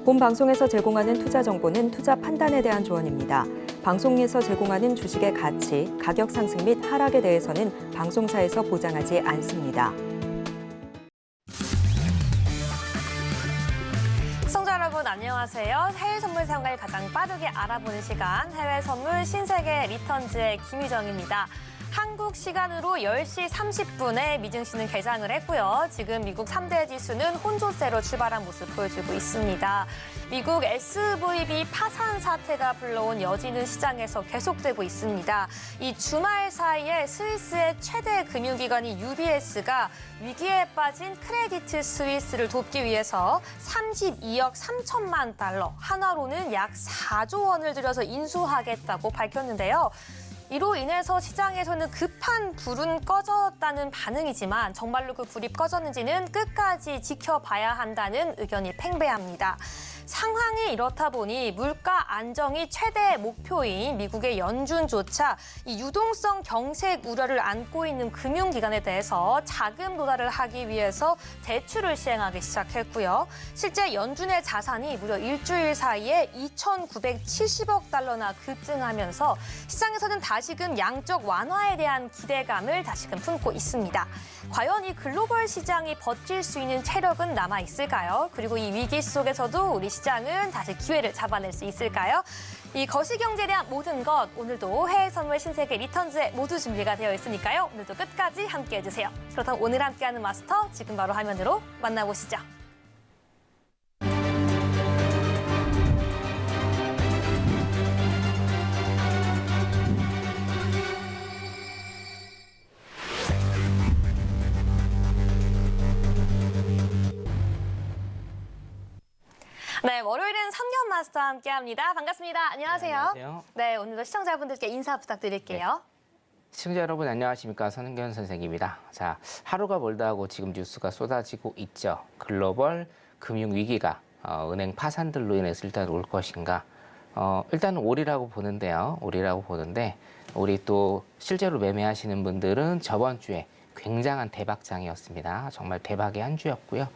본 방송에서 제공하는 투자 정보는 투자 판단에 대한 조언입니다. 방송에서 제공하는 주식의 가치, 가격 상승 및 하락에 대해서는 방송사에서 보장하지 않습니다. 시청자 여러분 안녕하세요. 해외 선물 상가를 가장 빠르게 알아보는 시간 해외 선물 신세계 리턴즈의 김유정입니다. 한국 시간으로 10시 30분에 미증시는 개장을 했고요. 지금 미국 3대 지수는 혼조세로 출발한 모습 보여주고 있습니다. 미국 SVB 파산 사태가 불러온 여지는 시장에서 계속되고 있습니다. 이 주말 사이에 스위스의 최대 금융기관인 UBS가 위기에 빠진 크레디트 스위스를 돕기 위해서 32억 3천만 달러, 한화로는 약 4조 원을 들여서 인수하겠다고 밝혔는데요. 이로 인해서 시장에서는 급한 불은 꺼졌다는 반응이지만 정말로 그 불이 꺼졌는지는 끝까지 지켜봐야 한다는 의견이 팽배합니다. 상황이 이렇다 보니 물가 안정이 최대 목표인 미국의 연준조차 이 유동성 경색 우려를 안고 있는 금융기관에 대해서 자금 도달을 하기 위해서 대출을 시행하기 시작했고요. 실제 연준의 자산이 무려 일주일 사이에 2,970억 달러나 급증하면서 시장에서는 다시금 양적 완화에 대한 기대감을 다시금 품고 있습니다. 과연 이 글로벌 시장이 버틸 수 있는 체력은 남아 있을까요? 그리고 이 위기 속에서도 우리 시장은 다시 기회를 잡아낼 수 있을까요? 이 거시경제에 대한 모든 것 오늘도 해외 선물 신세계 리턴즈에 모두 준비가 되어 있으니까요. 오늘도 끝까지 함께해 주세요. 그렇다면 오늘 함께하는 마스터 지금 바로 화면으로 만나보시죠. 네, 월요일은 선경 마스터와 함께합니다. 반갑습니다. 안녕하세요. 네, 안녕하세요. 네, 오늘도 시청자분들께 인사 부탁드릴게요. 네. 시청자 여러분 안녕하십니까, 선은경 선생입니다. 자, 하루가 멀다 하고 지금 뉴스가 쏟아지고 있죠. 글로벌 금융 위기가 은행 파산들로 인해서 일단 올 것인가? 일단 올이라고 보는데요. 올이라고 보는데 우리 또 실제로 매매하시는 분들은 저번 주에 굉장한 대박장이었습니다. 정말 대박의 한 주였고요.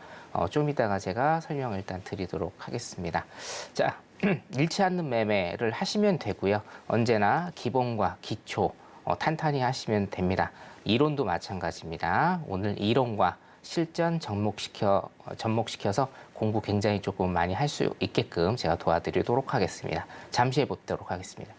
좀 이따가 제가 설명을 일단 드리도록 하겠습니다. 자, 잃지 않는 매매를 하시면 되고요. 언제나 기본과 기초 탄탄히 하시면 됩니다. 이론도 마찬가지입니다. 오늘 이론과 실전 접목시켜서 공부 굉장히 조금 많이 할 수 있게끔 제가 도와드리도록 하겠습니다. 잠시 해보도록 하겠습니다.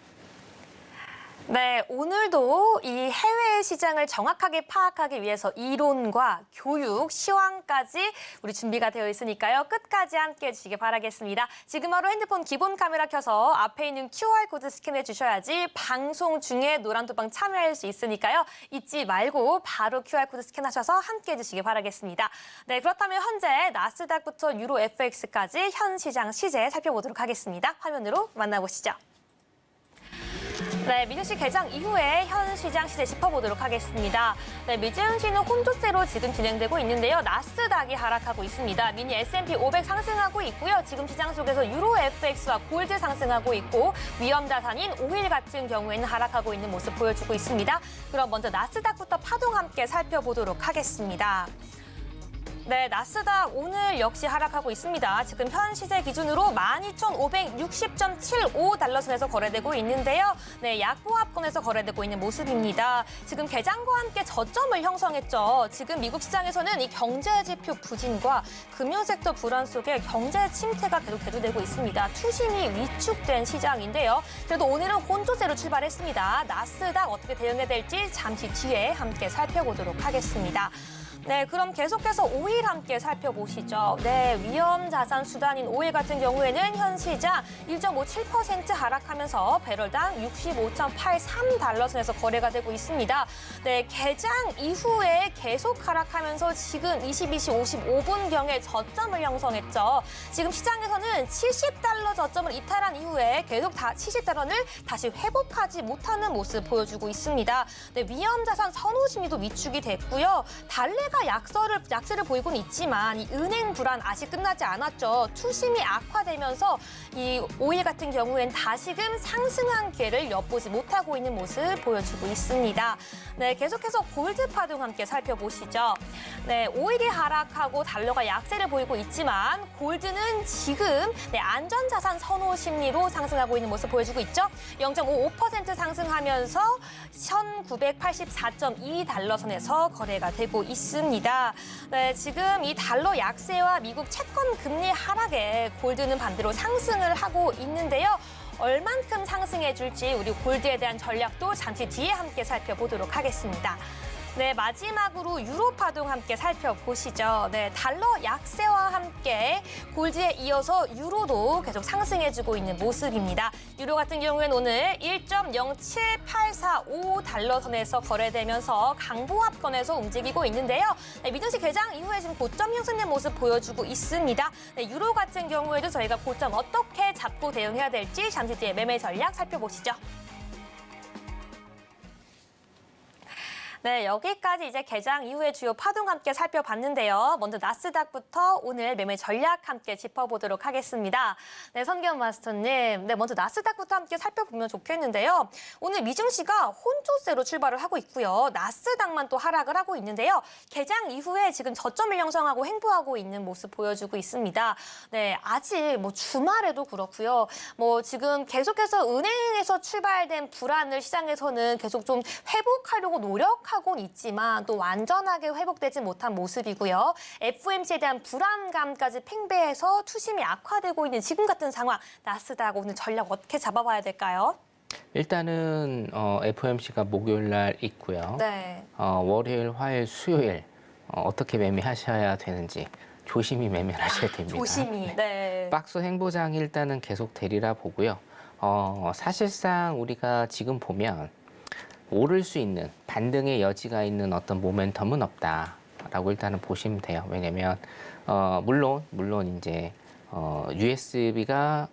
네, 오늘도 이 해외 시장을 정확하게 파악하기 위해서 이론과 교육, 시황까지 우리 준비가 되어 있으니까요. 끝까지 함께해 주시기 바라겠습니다. 지금 바로 핸드폰 기본 카메라 켜서 앞에 있는 QR코드 스캔해 주셔야지 방송 중에 노란도방 참여할 수 있으니까요. 잊지 말고 바로 QR코드 스캔하셔서 함께해 주시기 바라겠습니다. 네, 그렇다면 현재 나스닥부터 유로 FX까지 현 시장 시세 살펴보도록 하겠습니다. 화면으로 만나보시죠. 네, 미증시 개장 이후에 현 시장 시세 짚어보도록 하겠습니다. 네, 미증시는 혼조세로 지금 진행되고 있는데요. 나스닥이 하락하고 있습니다. 미니 S&P 500 상승하고 있고요. 지금 시장 속에서 유로 FX와 골드 상승하고 있고 위험 자산인 오일 같은 경우에는 하락하고 있는 모습 보여주고 있습니다. 그럼 먼저 나스닥부터 파동 함께 살펴보도록 하겠습니다. 네, 나스닥 오늘 역시 하락하고 있습니다. 지금 현 시세 기준으로 12,560.75달러 선에서 거래되고 있는데요. 네, 약보합권에서 거래되고 있는 모습입니다. 지금 개장과 함께 저점을 형성했죠. 지금 미국 시장에서는 이 경제 지표 부진과 금융섹터 불안 속에 경제 침체가 계속 대두되고 있습니다. 투심이 위축된 시장인데요. 그래도 오늘은 혼조세로 출발했습니다. 나스닥 어떻게 대응해야 될지 잠시 뒤에 함께 살펴보도록 하겠습니다. 네, 그럼 계속해서 오일 함께 살펴보시죠. 네, 위험 자산 수단인 오일 같은 경우에는 현 시장 1.57% 하락하면서 배럴당 65.83달러 선에서 거래가 되고 있습니다. 네, 개장 이후에 계속 하락하면서 지금 22시 55분경에 저점을 형성했죠. 지금 시장에서는 70달러 저점을 이탈한 이후에 계속 70달러를 다시 회복하지 못하는 모습 보여주고 있습니다. 네, 위험 자산 선호 심리도 위축이 됐고요. 달러가 달러가 약세를 보이고는 있지만 이 은행 불안 아직 끝나지 않았죠. 투심이 악화되면서 이 오일 같은 경우엔 다시금 상승한 기회를 엿보지 못하고 있는 모습 보여주고 있습니다. 네, 계속해서 골드 파동 함께 살펴보시죠. 네, 오일이 하락하고 달러가 약세를 보이고 있지만 골드는 지금 안전자산 선호 심리로 상승하고 있는 모습 보여주고 있죠. 0.55% 상승하면서 1984.2달러 선에서 거래가 되고 있습니다. 네, 지금 이 달러 약세와 미국 채권 금리 하락에 골드는 반대로 상승을 하고 있는데요. 얼만큼 상승해 줄지 우리 골드에 대한 전략도 잠시 뒤에 함께 살펴보도록 하겠습니다. 네, 마지막으로 유로 파동 함께 살펴보시죠. 네, 달러 약세와 함께 골드에 이어서 유로도 계속 상승해주고 있는 모습입니다. 유로 같은 경우에는 오늘 1.07845달러 선에서 거래되면서 강보합권에서 움직이고 있는데요. 네, 미증시 개장 이후에 지금 고점 형성된 모습 보여주고 있습니다. 네, 유로 같은 경우에도 저희가 고점 어떻게 잡고 대응해야 될지 잠시 뒤에 매매 전략 살펴보시죠. 네, 여기까지 이제 개장 이후의 주요 파동 함께 살펴봤는데요. 먼저 나스닥부터 오늘 매매 전략 함께 짚어보도록 하겠습니다. 네, 선경 마스터님. 네, 먼저 나스닥부터 함께 살펴보면 좋겠는데요. 오늘 미증시가 혼조세로 출발을 하고 있고요. 나스닥만 또 하락을 하고 있는데요. 개장 이후에 지금 저점을 형성하고 횡보하고 있는 모습 보여주고 있습니다. 네, 아직 뭐 주말에도 그렇고요. 뭐 지금 계속해서 은행에서 출발된 불안을 시장에서는 계속 좀 회복하려고 노력하고는 있지만 또 완전하게 회복되지 못한 모습이고요. FOMC에 대한 불안감까지 팽배해서 투심이 악화되고 있는 지금 같은 상황, 나스닥 오늘 전략 어떻게 잡아봐야 될까요? 일단은 FOMC가 목요일 날 있고요. 네. 월요일, 화요일, 수요일 어떻게 매매하셔야 되는지 조심히 매매를 하셔야 됩니다. 조심히. 네. 박스 행보장이 일단은 계속 되리라 보고요. 사실상 우리가 지금 보면 오를 수 있는 반등의 여지가 있는 어떤 모멘텀은 없다라고 일단은 보시면 돼요. 왜냐면 물론 이제 USB가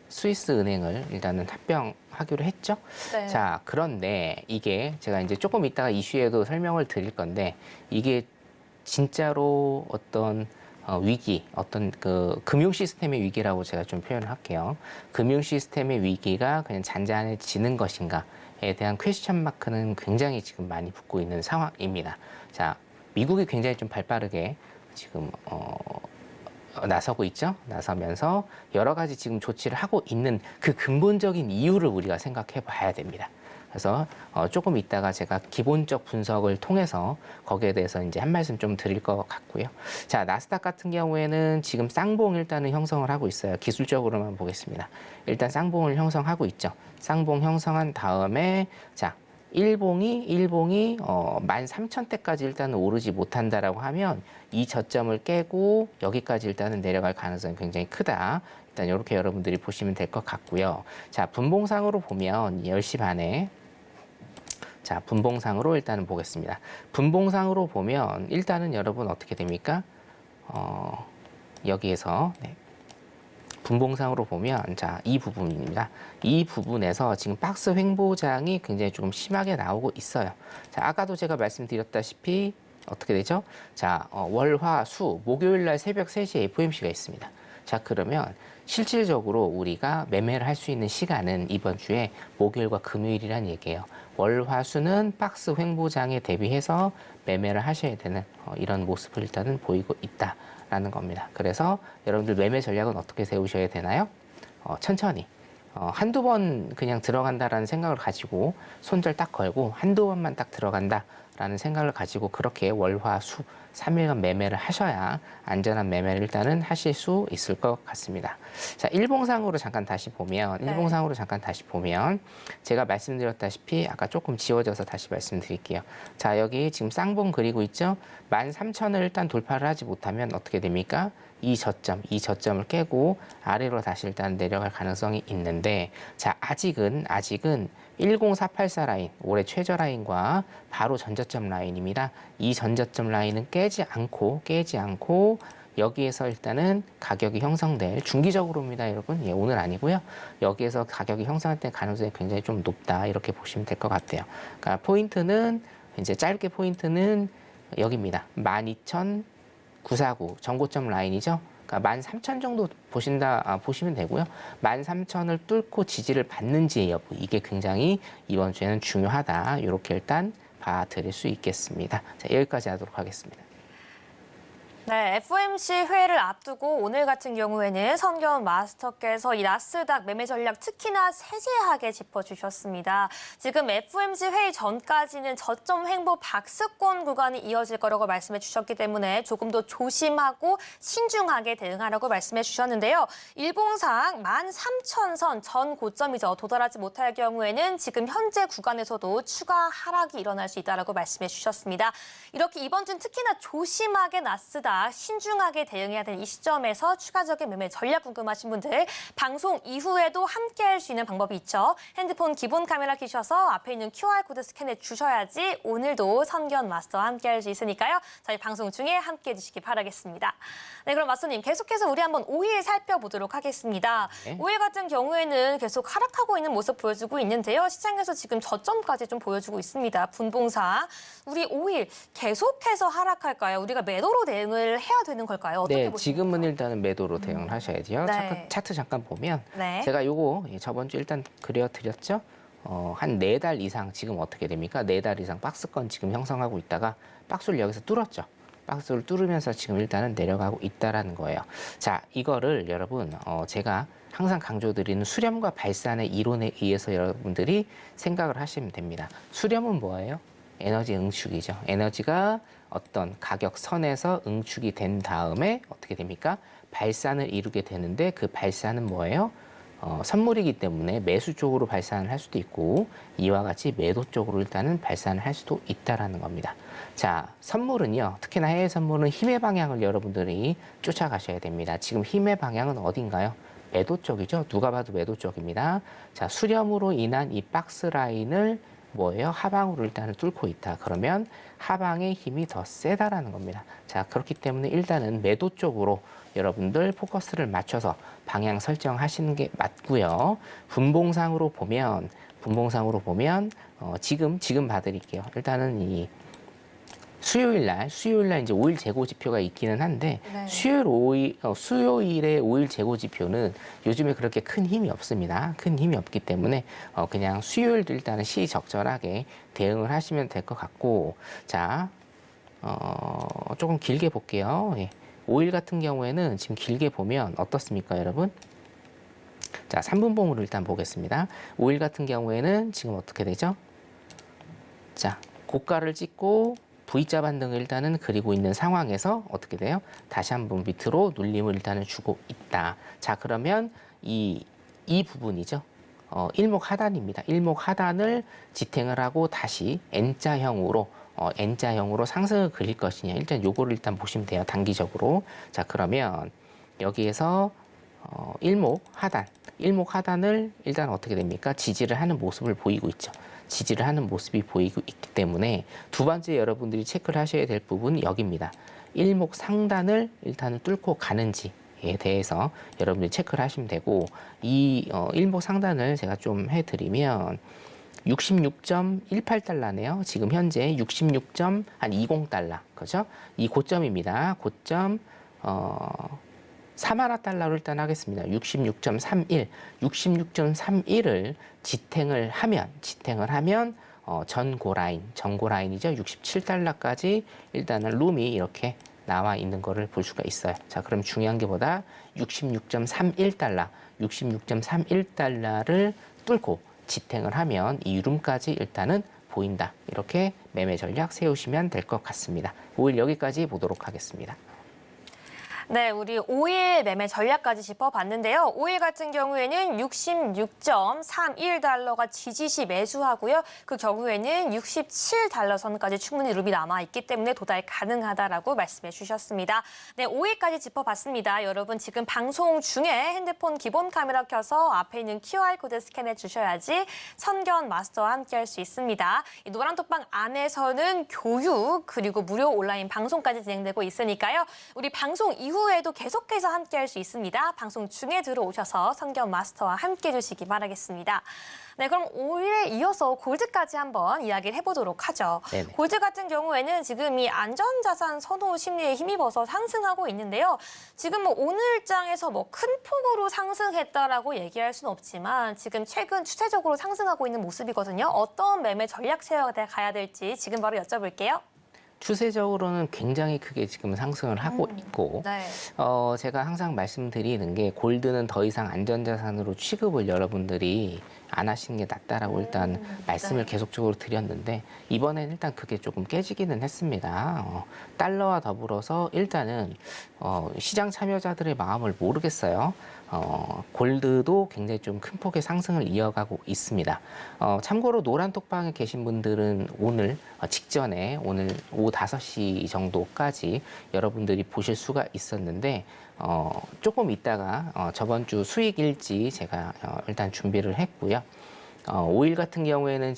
스위스 은행을 일단은 합병하기로 했죠. 네. 자, 그런데 이게 제가 이제 조금 이따가 이슈에도 설명을 드릴 건데 이게 진짜로 어떤 위기, 어떤 그 금융 시스템의 위기라고 제가 좀 표현을 할게요. 금융 시스템의 위기가 그냥 잔잔해지는 것인가에 대한 퀘스천 마크는 굉장히 지금 많이 붙고 있는 상황입니다. 자, 미국이 굉장히 좀 발빠르게 지금 나서고 있죠. 나서면서 여러 가지 지금 조치를 하고 있는 그 근본적인 이유를 우리가 생각해 봐야 됩니다. 그래서 조금 이따가 제가 기본적 분석을 통해서 거기에 대해서 이제 한 말씀 좀 드릴 것 같고요. 자, 나스닥 같은 경우에는 지금 쌍봉 일단은 형성을 하고 있어요. 기술적으로만 보겠습니다. 일단 쌍봉을 형성하고 있죠. 쌍봉 형성한 다음에 자, 일봉이 13,000대까지 일단은 오르지 못한다라고 하면 이 저점을 깨고 여기까지 일단은 내려갈 가능성이 굉장히 크다. 일단 이렇게 여러분들이 보시면 될 것 같고요. 자, 분봉상으로 보면 10시 반에 자, 분봉상으로 일단은 보겠습니다. 분봉상으로 보면 일단은 여러분 어떻게 됩니까? 여기에서 네. 분봉상으로 보면 자, 이 부분입니다. 이 부분에서 지금 박스 횡보장이 굉장히 좀 심하게 나오고 있어요. 자, 아까도 제가 말씀드렸다시피 어떻게 되죠? 자, 월, 화, 수, 목요일 날 새벽 3시에 FOMC가 있습니다. 자, 그러면 실질적으로 우리가 매매를 할 수 있는 시간은 이번 주에 목요일과 금요일이란 얘기예요. 월, 화, 수는 박스 횡보장에 대비해서 매매를 하셔야 되는 이런 모습을 일단은 보이고 있다라는 겁니다. 그래서 여러분들 매매 전략은 어떻게 세우셔야 되나요? 천천히. 한두 번 그냥 들어간다라는 생각을 가지고 손절 딱 걸고 한두 번만 딱 들어간다라는 생각을 가지고 그렇게 월, 화, 수 3일간 매매를 하셔야 안전한 매매를 일단은 하실 수 있을 것 같습니다. 자, 일봉상으로 잠깐 다시 보면 제가 말씀드렸다시피 아까 조금 지워져서 다시 말씀드릴게요. 자, 여기 지금 쌍봉 그리고 있죠? 13,000을 일단 돌파를 하지 못하면 어떻게 됩니까? 이 저점을 깨고 아래로 다시 일단 내려갈 가능성이 있는데 자, 아직은 10484 라인, 올해 최저 라인과 바로 전저점 라인입니다. 이 전저점 라인은 깨지 않고 여기에서 일단은 가격이 형성될 중기적으로입니다, 여러분. 예, 오늘 아니고요. 여기에서 가격이 형성될 가능성이 굉장히 좀 높다 이렇게 보시면 될 것 같아요. 그러니까 포인트는 이제 짧게 포인트는 여기입니다. 12,949 전고점 라인이죠. 그러니까 13,000 정도 보시면 되고요. 13,000을 뚫고 지지를 받는지 여부 이게 굉장히 이번 주에는 중요하다. 이렇게 일단 봐드릴 수 있겠습니다. 자, 여기까지 하도록 하겠습니다. 네, FOMC 회의를 앞두고 오늘 같은 경우에는 선경 마스터께서 이 나스닥 매매 전략 특히나 세세하게 짚어주셨습니다. 지금 FOMC 회의 전까지는 저점 횡보 박스권 구간이 이어질 거라고 말씀해 주셨기 때문에 조금 더 조심하고 신중하게 대응하라고 말씀해 주셨는데요. 일봉상 13,000선 전 고점이죠. 도달하지 못할 경우에는 지금 현재 구간에서도 추가 하락이 일어날 수 있다라고 말씀해 주셨습니다. 이렇게 이번 주는 특히나 조심하게 나스닥 신중하게 대응해야 되는 이 시점에서 추가적인 매매 전략 궁금하신 분들 방송 이후에도 함께할 수 있는 방법이 있죠. 핸드폰 기본 카메라 켜셔서 앞에 있는 QR코드 스캔해 주셔야지 오늘도 선견 마스터와 함께할 수 있으니까요. 저희 방송 중에 함께해 주시기 바라겠습니다. 네, 그럼 마스터님 계속해서 우리 한번 5일 살펴보도록 하겠습니다. 네. 5일 같은 경우에는 계속 하락하고 있는 모습 보여주고 있는데요. 시장에서 지금 저점까지 좀 보여주고 있습니다. 분봉상 우리 5일 계속해서 하락할까요? 우리가 매도로 대응을 해야 되는 걸까요? 어떻게 네, 보십니까? 지금은 일단은 매도로 대응을 하셔야죠. 네. 차트 잠깐 보면 네. 제가 요거 저번 주 일단 그려드렸죠. 한 4달 이상 지금 어떻게 됩니까? 4달 이상 박스권 지금 형성하고 있다가 박스를 여기서 뚫었죠. 박스를 뚫으면서 지금 일단은 내려가고 있다라는 거예요. 자, 이거를 여러분 제가 항상 강조드리는 수렴과 발산의 이론에 의해서 여러분들이 생각을 하시면 됩니다. 수렴은 뭐예요? 에너지 응축이죠. 에너지가 어떤 가격 선에서 응축이 된 다음에 어떻게 됩니까? 발산을 이루게 되는데 그 발산은 뭐예요? 선물이기 때문에 매수 쪽으로 발산을 할 수도 있고 이와 같이 매도 쪽으로 일단은 발산을 할 수도 있다라는 겁니다. 자, 선물은요. 특히나 해외 선물은 힘의 방향을 여러분들이 쫓아가셔야 됩니다. 지금 힘의 방향은 어딘가요? 매도 쪽이죠. 누가 봐도 매도 쪽입니다. 자, 수렴으로 인한 이 박스 라인을 뭐예요? 하방으로 일단은 뚫고 있다. 그러면 하방의 힘이 더 세다라는 겁니다. 자, 그렇기 때문에 일단은 매도 쪽으로 여러분들 포커스를 맞춰서 방향 설정하시는 게 맞고요. 분봉상으로 보면 지금 봐드릴게요. 일단은 이 수요일 날 이제 5일 재고 지표가 있기는 한데 네. 수요일의 5일 재고 지표는 요즘에 그렇게 큰 힘이 없습니다. 큰 힘이 없기 때문에 그냥 수요일도 일단은 시적절하게 대응을 하시면 될 것 같고 자, 조금 길게 볼게요. 예. 5일 같은 경우에는 지금 길게 보면 어떻습니까, 여러분? 자, 3분봉으로 일단 보겠습니다. 5일 같은 경우에는 지금 어떻게 되죠? 자, 고가를 찍고 V자 반등을 일단은 그리고 있는 상황에서 어떻게 돼요? 다시 한번 밑으로 눌림을 일단은 주고 있다. 자, 그러면 이 부분이죠. 일목 하단입니다. 일목 하단을 지탱을 하고 다시 N자형으로 상승을 그릴 것이냐. 일단 요거를 일단 보시면 돼요. 단기적으로. 자, 그러면 여기에서 일목 하단을 일단 어떻게 됩니까? 지지를 하는 모습을 보이고 있죠. 지지를 하는 모습이 보이고 있기 때문에 두 번째 여러분들이 체크를 하셔야 될 부분은 여기입니다. 일목 상단을 일단은 뚫고 가는지에 대해서 여러분들이 체크를 하시면 되고 이 일목 상단을 제가 좀 해드리면 66.18달러네요. 지금 현재 66.20달러. 그죠? 이 고점입니다. 고점 3만 달러로 일단 하겠습니다. 66.31을 지탱을 하면 전고라인이죠. 67달러까지 일단은 룸이 이렇게 나와 있는 거를 볼 수가 있어요. 자, 그럼 중요한 게 보다 66.31달러를 뚫고 지탱을 하면 이 룸까지 일단은 보인다. 이렇게 매매 전략 세우시면 될 것 같습니다. 5일 여기까지 보도록 하겠습니다. 네, 우리 5일 매매 전략까지 짚어봤는데요. 5일 같은 경우에는 66.31달러가 지지시 매수하고요. 그 경우에는 67달러 선까지 충분히 룸이 남아있기 때문에 도달 가능하다라고 말씀해 주셨습니다. 네, 5일까지 짚어봤습니다. 여러분 지금 방송 중에 핸드폰 기본 카메라 켜서 앞에 있는 QR코드 스캔해 주셔야지 선견 마스터와 함께할 수 있습니다. 이 노란톡방 안에서는 교육 그리고 무료 온라인 방송까지 진행되고 있으니까요. 우리 방송 이후 2부에도 계속해서 함께할 수 있습니다. 방송 중에 들어오셔서 선경 마스터와 함께해 주시기 바라겠습니다. 네, 그럼 5일에 이어서 골드까지 한번 이야기를 해보도록 하죠. 네네. 골드 같은 경우에는 지금 이 안전자산 선호 심리에 힘입어서 상승하고 있는데요. 지금 뭐 오늘장에서 뭐 큰 폭으로 상승했다라고 얘기할 수는 없지만 지금 최근 추세적으로 상승하고 있는 모습이거든요. 어떤 매매 전략 세워야 가야 될지 지금 바로 여쭤볼게요. 추세적으로는 굉장히 크게 지금 상승을 하고 있고 네. 제가 항상 말씀드리는 게 골드는 더 이상 안전자산으로 취급을 여러분들이 안 하시는 게 낫다라고 일단 말씀을 네. 계속적으로 드렸는데 이번엔 일단 그게 조금 깨지기는 했습니다. 달러와 더불어서 일단은 시장 참여자들의 마음을 모르겠어요. 골드도 굉장히 좀 큰 폭의 상승을 이어가고 있습니다. 참고로 노란 톡방에 계신 분들은 오늘 직전에 오늘 오후 5시 정도까지 여러분들이 보실 수가 있었는데 조금 있다가 저번 주 수익 일지 제가 일단 준비를 했고요. 오일 같은 경우에는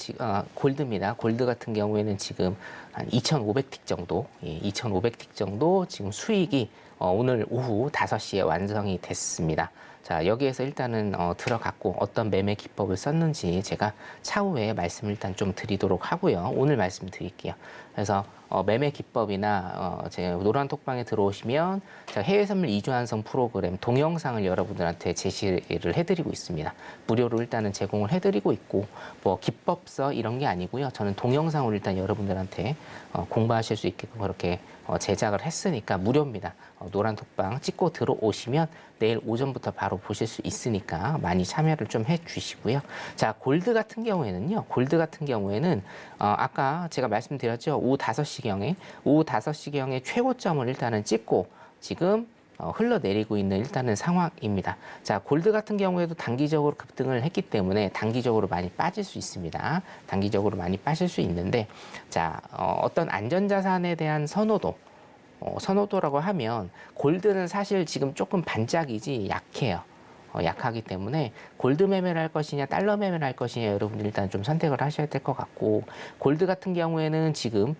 골드입니다. 골드 같은 경우에는 지금 한 2,500틱 정도, 2,500틱 정도 지금 수익이 오늘 오후 5시에 완성이 됐습니다. 자, 여기에서 일단은 들어갔고 어떤 매매 기법을 썼는지 제가 차후에 말씀을 일단 좀 드리도록 하고요. 오늘 말씀드릴게요. 그래서 매매 기법이나 제 노란 톡방에 들어오시면 제가 해외 선물 2주 완성 프로그램 동영상을 여러분들한테 제시를 해드리고 있습니다. 무료로 일단은 제공을 해드리고 있고 뭐 기법서 이런 게 아니고요. 저는 동영상으로 일단 여러분들한테 공부하실 수 있게끔 그렇게 제작을 했으니까 무료입니다. 노란 톡방 찍고 들어오시면 내일 오전부터 바로 보실 수 있으니까 많이 참여를 좀 해주시고요. 자, 골드 같은 경우에는 아까 제가 말씀드렸죠. 오후 5시경에 최고점을 일단은 찍고 지금 흘러내리고 있는 일단은 상황입니다. 자, 골드 같은 경우에도 단기적으로 급등을 했기 때문에 단기적으로 많이 빠질 수 있습니다. 단기적으로 많이 빠질 수 있는데 자, 어떤 안전자산에 대한 선호도라고 하면 골드는 사실 지금 조금 반짝이지 약해요. 약하기 때문에 골드 매매를 할 것이냐 달러 매매를 할 것이냐 여러분들 일단 좀 선택을 하셔야 될 것 같고 골드 같은 경우에는 지금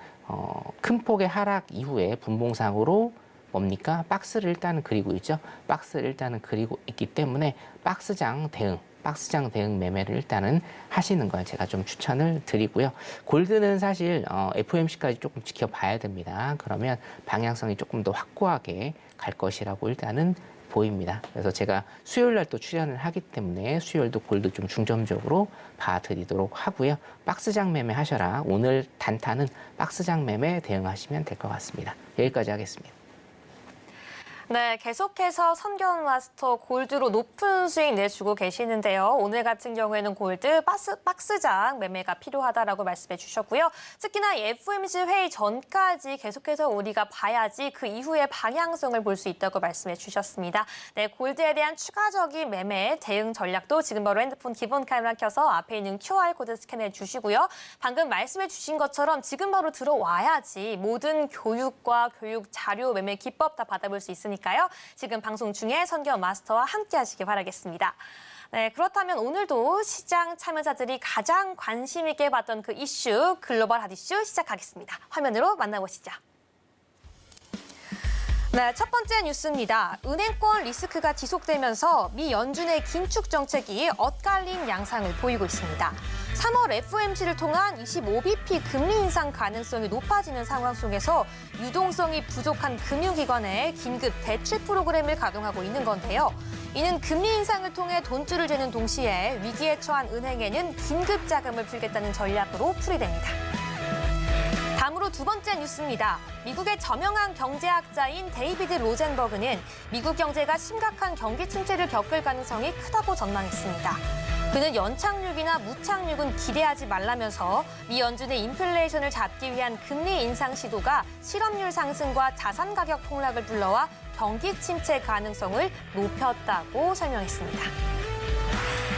큰 폭의 하락 이후에 분봉상으로 뭡니까? 박스를 일단은 그리고 있죠. 박스를 일단은 그리고 있기 때문에 박스장 대응 매매를 일단은 하시는 걸 제가 좀 추천을 드리고요. 골드는 사실 FOMC까지 조금 지켜봐야 됩니다. 그러면 방향성이 조금 더 확고하게 갈 것이라고 일단은 보입니다. 그래서 제가 수요일 날 또 출연을 하기 때문에 수요일도 골드 좀 중점적으로 봐드리도록 하고요. 박스장 매매 하셔라. 오늘 단타는 박스장 매매 대응하시면 될 것 같습니다. 여기까지 하겠습니다. 네, 계속해서 선경 마스터 골드로 높은 수익 내주고 계시는데요. 오늘 같은 경우에는 골드 박스장 매매가 필요하다라고 말씀해 주셨고요. 특히나 FOMC 회의 전까지 계속해서 우리가 봐야지 그 이후의 방향성을 볼 수 있다고 말씀해 주셨습니다. 네, 골드에 대한 추가적인 매매 대응 전략도 지금 바로 핸드폰 기본 카메라 켜서 앞에 있는 QR코드 스캔해 주시고요. 방금 말씀해 주신 것처럼 지금 바로 들어와야지 모든 교육과 교육 자료 매매 기법 다 받아볼 수 있으니까 지금 방송 중에 선경 마스터와 함께 하시기 바라겠습니다. 네, 그렇다면 오늘도 시장 참여자들이 가장 관심 있게 봤던 그 이슈, 글로벌 핫 이슈 시작하겠습니다. 화면으로 만나보시죠. 네, 첫 번째 뉴스입니다. 은행권 리스크가 지속되면서 미 연준의 긴축 정책이 엇갈린 양상을 보이고 있습니다. 3월 FOMC를 통한 25bp 금리 인상 가능성이 높아지는 상황 속에서 유동성이 부족한 금융기관에 긴급 대출 프로그램을 가동하고 있는 건데요. 이는 금리 인상을 통해 돈줄을 재는 동시에 위기에 처한 은행에는 긴급 자금을 풀겠다는 전략으로 풀이됩니다. 다음으로 두 번째 뉴스입니다. 미국의 저명한 경제학자인 데이비드 로젠버그는 미국 경제가 심각한 경기 침체를 겪을 가능성이 크다고 전망했습니다. 그는 연착륙이나 무착륙은 기대하지 말라면서 미 연준의 인플레이션을 잡기 위한 금리 인상 시도가 실업률 상승과 자산 가격 폭락을 불러와 경기 침체 가능성을 높였다고 설명했습니다.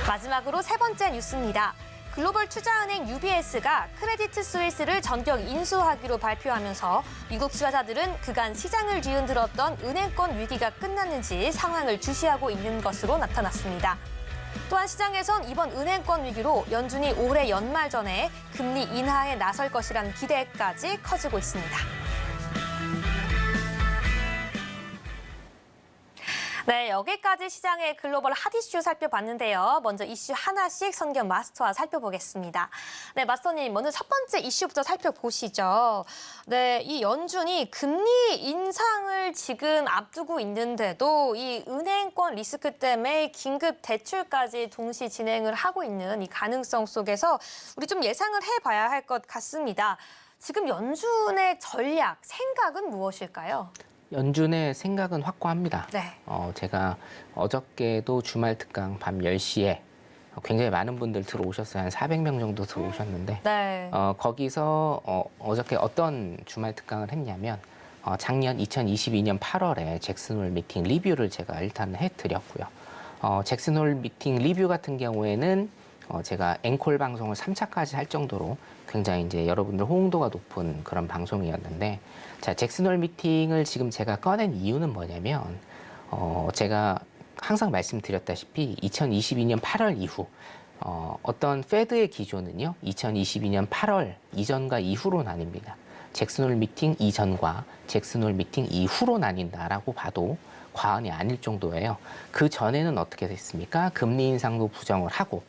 마지막으로 세 번째 뉴스입니다. 글로벌 투자은행 UBS가 크레디트 스위스를 전격 인수하기로 발표하면서 미국 투자자들은 그간 시장을 뒤흔들었던 은행권 위기가 끝났는지 상황을 주시하고 있는 것으로 나타났습니다. 또한 시장에선 이번 은행권 위기로 연준이 올해 연말 전에 금리 인하에 나설 것이라는 기대까지 커지고 있습니다. 네, 여기까지 시장의 글로벌 핫 이슈 살펴봤는데요. 먼저 이슈 하나씩 선경 마스터와 살펴보겠습니다. 네, 마스터님, 먼저 첫 번째 이슈부터 살펴보시죠. 네, 이 연준이 금리 인상을 지금 앞두고 있는데도 이 은행권 리스크 때문에 긴급 대출까지 동시 진행을 하고 있는 이 가능성 속에서 우리 좀 예상을 해봐야 할 것 같습니다. 지금 연준의 전략, 생각은 무엇일까요? 연준의 생각은 확고합니다. 네. 제가 어저께도 주말 특강 밤 10시에 굉장히 많은 분들 들어오셨어요. 한 400명 정도 들어오셨는데 네. 거기서 어저께 어떤 주말 특강을 했냐면 작년 2022년 8월에 잭슨홀 미팅 리뷰를 제가 일단 해드렸고요. 잭슨홀 미팅 리뷰 같은 경우에는 제가 앵콜 방송을 3차까지 할 정도로 굉장히 이제 여러분들 호응도가 높은 그런 방송이었는데, 자, 잭슨홀 미팅을 지금 제가 꺼낸 이유는 뭐냐면, 제가 항상 말씀드렸다시피 2022년 8월 이후, 어떤 페드의 기조는요, 2022년 8월 이전과 이후로 나뉩니다. 잭슨홀 미팅 이전과 잭슨홀 미팅 이후로 나뉜다라고 봐도 과언이 아닐 정도예요. 그 전에는 어떻게 됐습니까? 금리 인상도 부정을 하고,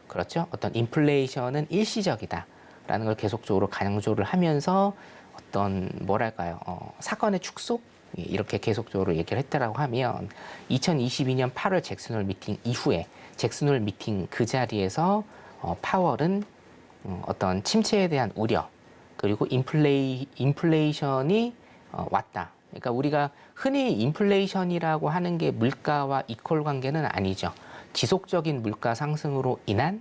그렇죠? 어떤 인플레이션은 일시적이다라는 걸 계속적으로 강조를 하면서 어떤 뭐랄까요? 사건의 축소? 이렇게 계속적으로 얘기를 했다라고 하면 2022년 8월 잭슨홀 미팅 이후에 잭슨홀 미팅 그 자리에서 파월은 어떤 침체에 대한 우려 그리고 인플레이션이 왔다. 그러니까 우리가 흔히 인플레이션이라고 하는 게 물가와 이퀄 관계는 아니죠. 지속적인 물가 상승으로 인한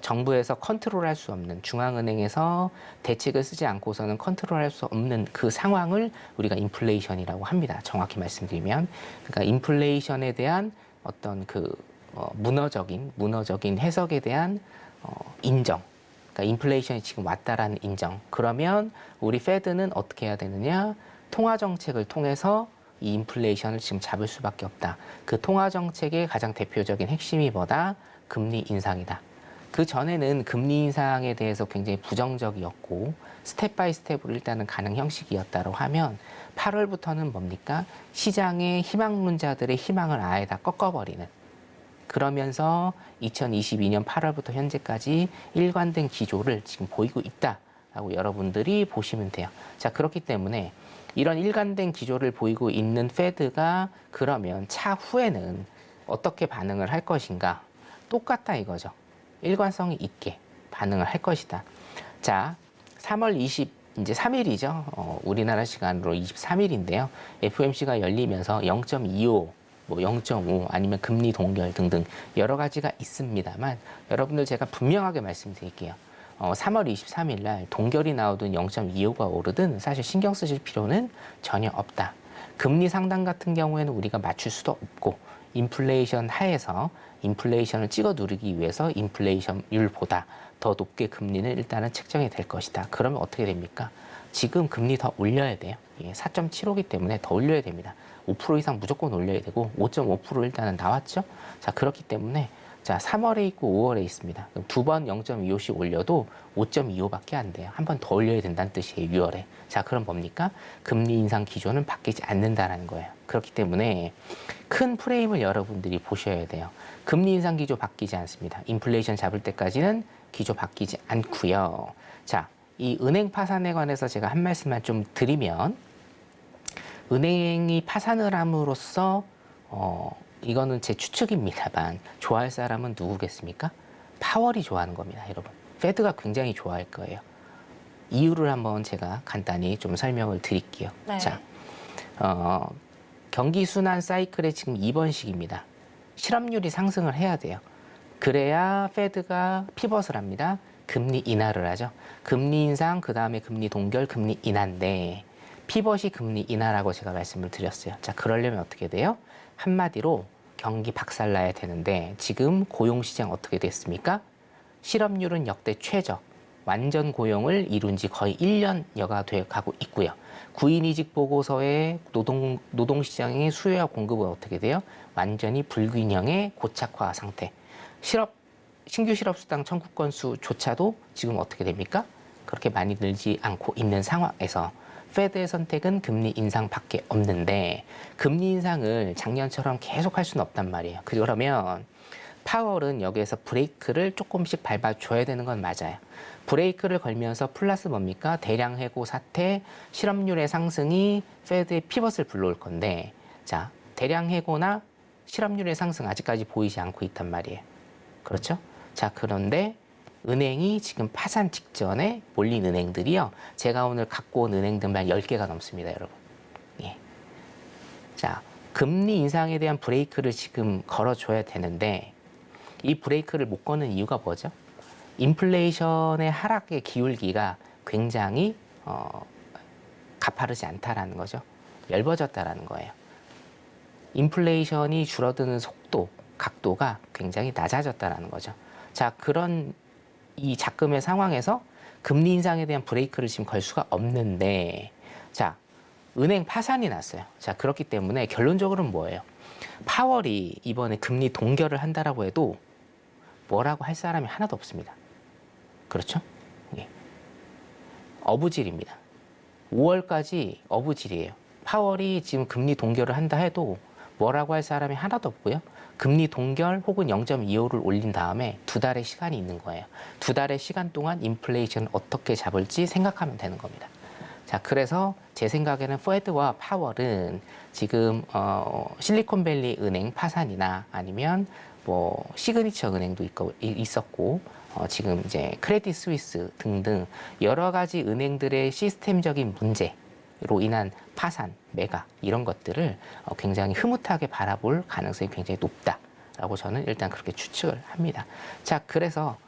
정부에서 컨트롤할 수 없는, 중앙은행에서 대책을 쓰지 않고서는 컨트롤할 수 없는 그 상황을 우리가 인플레이션이라고 합니다. 정확히 말씀드리면, 그러니까 인플레이션에 대한 어떤 그 문어적인 해석에 대한 인정. 그러니까 인플레이션이 지금 왔다라는 인정. 그러면 우리 페드는 어떻게 해야 되느냐? 통화 정책을 통해서 이 인플레이션을 지금 잡을 수밖에 없다. 그 통화 정책의 가장 대표적인 핵심이 뭐다? 금리 인상이다. 그 전에는 금리 인상에 대해서 굉장히 부정적이었고 스텝 바이 스텝으로 일단은 가는 형식이었다고 하면 8월부터는 뭡니까? 시장의 희망론자들의 희망을 아예 다 꺾어버리는, 그러면서 2022년 8월부터 현재까지 일관된 기조를 지금 보이고 있다라고 여러분들이 보시면 돼요. 자, 그렇기 때문에 이런 일관된 기조를 보이고 있는 페드가 그러면 차후에는 어떻게 반응을 할 것인가? 똑같다 이거죠. 일관성이 있게 반응을 할 것이다. 자, 3월 20, 이제 3일이죠. 우리나라 시간으로 23일인데요. FOMC가 열리면서 0.25, 뭐 0.5 아니면 금리 동결 등등 여러 가지가 있습니다만 여러분들 제가 분명하게 말씀드릴게요. 3월 23일 날 동결이 나오든 0.25가 오르든 사실 신경 쓰실 필요는 전혀 없다. 금리 상단 같은 경우에는 우리가 맞출 수도 없고 인플레이션 하에서 인플레이션을 찍어 누르기 위해서 인플레이션율보다 더 높게 금리는 일단은 책정이 될 것이다. 그러면 어떻게 됩니까? 지금 금리 더 올려야 돼요. 4.75기 때문에 더 올려야 됩니다. 5% 이상 무조건 올려야 되고 5.5% 일단은 나왔죠. 자, 그렇기 때문에 자, 3월에 있고 5월에 있습니다. 두 번 0.25씩 올려도 5.25밖에 안 돼요. 한 번 더 올려야 된다는 뜻이에요, 6월에. 자, 그럼 뭡니까? 금리 인상 기조는 바뀌지 않는다라는 거예요. 그렇기 때문에 큰 프레임을 여러분들이 보셔야 돼요. 금리 인상 기조 바뀌지 않습니다. 인플레이션 잡을 때까지는 기조 바뀌지 않고요. 자, 이 은행 파산에 관해서 제가 한 말씀만 좀 드리면, 은행이 파산을 함으로써 이거는 제 추측입니다만 좋아할 사람은 누구겠습니까? 파월이 좋아하는 겁니다, 여러분. 페드가 굉장히 좋아할 거예요. 이유를 한번 제가 간단히 좀 설명을 드릴게요. 네. 자, 경기 순환 사이클의 지금 2번 시기입니다. 실업률이 상승을 해야 돼요. 그래야 페드가 피벗을 합니다. 금리 인하를 하죠. 금리 인상, 그 다음에 금리 동결, 금리 인하인데 피벗이 금리 인하라고 제가 말씀을 드렸어요. 자, 그러려면 어떻게 돼요? 한마디로 경기 박살나야 되는데 지금 고용시장 어떻게 됐습니까? 실업률은 역대 최저, 완전 고용을 이룬 지 거의 1년여가 돼 가고 있고요. 구인이직 보고서의 노동시장의 수요와 공급은 어떻게 돼요? 완전히 불균형의 고착화 상태. 신규 실업수당 청구 건수조차도 지금 어떻게 됩니까? 그렇게 많이 늘지 않고 있는 상황에서 페드의 선택은 금리 인상밖에 없는데 금리 인상을 작년처럼 계속 할 수는 없단 말이에요. 그러면 파월은 여기에서 브레이크를 조금씩 밟아줘야 되는 건 맞아요. 브레이크를 걸면서 플러스 뭡니까? 대량 해고 사태, 실업률의 상승이 페드의 피벗을 불러올 건데, 자, 대량 해고나 실업률의 상승 아직까지 보이지 않고 있단 말이에요. 그렇죠? 자, 그런데 은행이 지금 파산 직전에 몰린 은행들이요. 제가 오늘 갖고 온 은행들만 10개가 넘습니다, 여러분. 예. 자, 금리 인상에 대한 브레이크를 지금 걸어줘야 되는데 이 브레이크를 못 거는 이유가 뭐죠? 인플레이션의 하락의 기울기가 굉장히 가파르지 않다라는 거죠. 얇아졌다라는 거예요. 인플레이션이 줄어드는 속도, 각도가 굉장히 낮아졌다라는 거죠. 자, 그런 이 작금의 상황에서 금리 인상에 대한 브레이크를 지금 걸 수가 없는데, 자, 은행 파산이 났어요. 자, 그렇기 때문에 결론적으로는 뭐예요? 파월이 이번에 금리 동결을 한다라고 해도 뭐라고 할 사람이 하나도 없습니다. 그렇죠? 예. 어부질입니다. 5월까지 어부질이에요. 파월이 지금 금리 동결을 한다 해도 뭐라고 할 사람이 하나도 없고요. 금리 동결 혹은 0.25를 올린 다음에 2달의 시간이 있는 거예요. 2달의 시간 동안 인플레이션을 어떻게 잡을지 생각하면 되는 겁니다. 자, 그래서 제 생각에는 페드와 파월은 지금 실리콘밸리 은행 파산이나 아니면 뭐 시그니처 은행도 있었고 지금 이제 크레딧 스위스 등등 여러 가지 은행들의 시스템적인 문제로 인한 파산, 매각 이런 것들을 굉장히 흐뭇하게 바라볼 가능성이 굉장히 높다라고 저는 일단 그렇게 추측을 합니다. 자, 그래서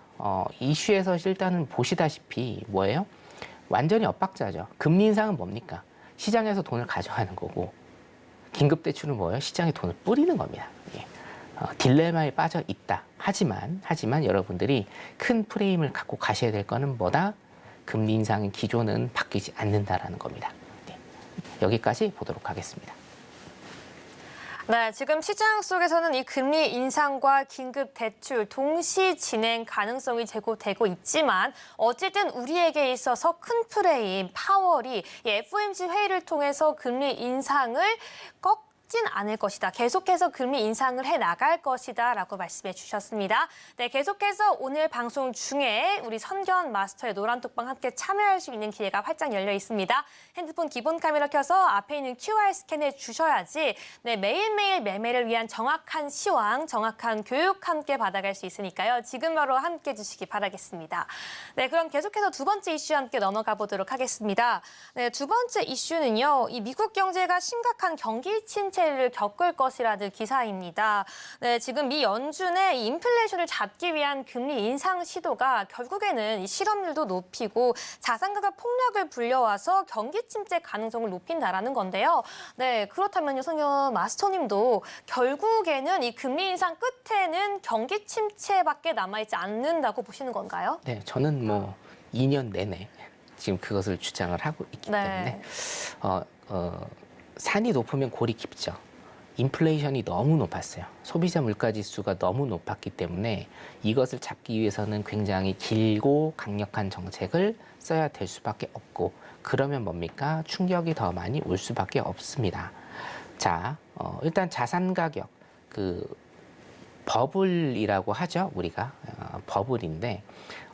이슈에서 일단은 보시다시피 뭐예요? 완전히 엇박자죠. 금리 인상은 뭡니까? 시장에서 돈을 가져가는 거고 긴급대출은 뭐예요? 시장에 돈을 뿌리는 겁니다. 예. 딜레마에 빠져 있다. 하지만 여러분들이 큰 프레임을 갖고 가셔야 될 거는 뭐다? 금리 인상의 기조는 바뀌지 않는다라는 겁니다. 네. 여기까지 보도록 하겠습니다. 네, 지금 시장 속에서는 이 금리 인상과 긴급 대출 동시 진행 가능성이 제고되고 있지만 어쨌든 우리에게 있어서 큰 프레임 파월이 이 FOMC 회의를 통해서 금리 인상을 진 않을 것이다. 계속해서 금리 인상을 해 나갈 것이다 라고 말씀해 주셨습니다. 네, 계속해서 오늘 방송 중에 우리 선견 마스터의 노란톡방 함께 참여할 수 있는 기회가 활짝 열려 있습니다. 핸드폰 기본 카메라 켜서 앞에 있는 QR 스캔해 주셔야지 네, 매일매일 매매를 위한 정확한 시황, 정확한 교육 함께 받아갈 수 있으니까요. 지금 바로 함께 해주시기 바라겠습니다. 네, 그럼 계속해서 두 번째 이슈 함께 넘어가 보도록 하겠습니다. 네, 두 번째 이슈는요. 이 미국 경제가 심각한 경기 침체를 겪을 것이라는 기사입니다. 네, 지금 미 연준의 이 인플레이션을 잡기 위한 금리 인상 시도가 결국에는 이 실업률도 높이고 자산 가격 폭락을 불려와서 경기 침체 가능성을 높인다라는 건데요. 네, 그렇다면요, 성현 마스터님도 결국에는 이 금리 인상 끝에는 경기 침체밖에 남아있지 않는다고 보시는 건가요? 네, 저는 뭐 2년 내내 지금 그것을 주장을 하고 있기 때문에 산이 높으면 골이 깊죠. 인플레이션이 너무 높았어요. 소비자 물가 지수가 너무 높았기 때문에 이것을 잡기 위해서는 굉장히 길고 강력한 정책을 써야 될 수밖에 없고 그러면 뭡니까? 충격이 더 많이 올 수밖에 없습니다. 자, 일단 자산 가격 버블이라고 하죠, 우리가. 버블인데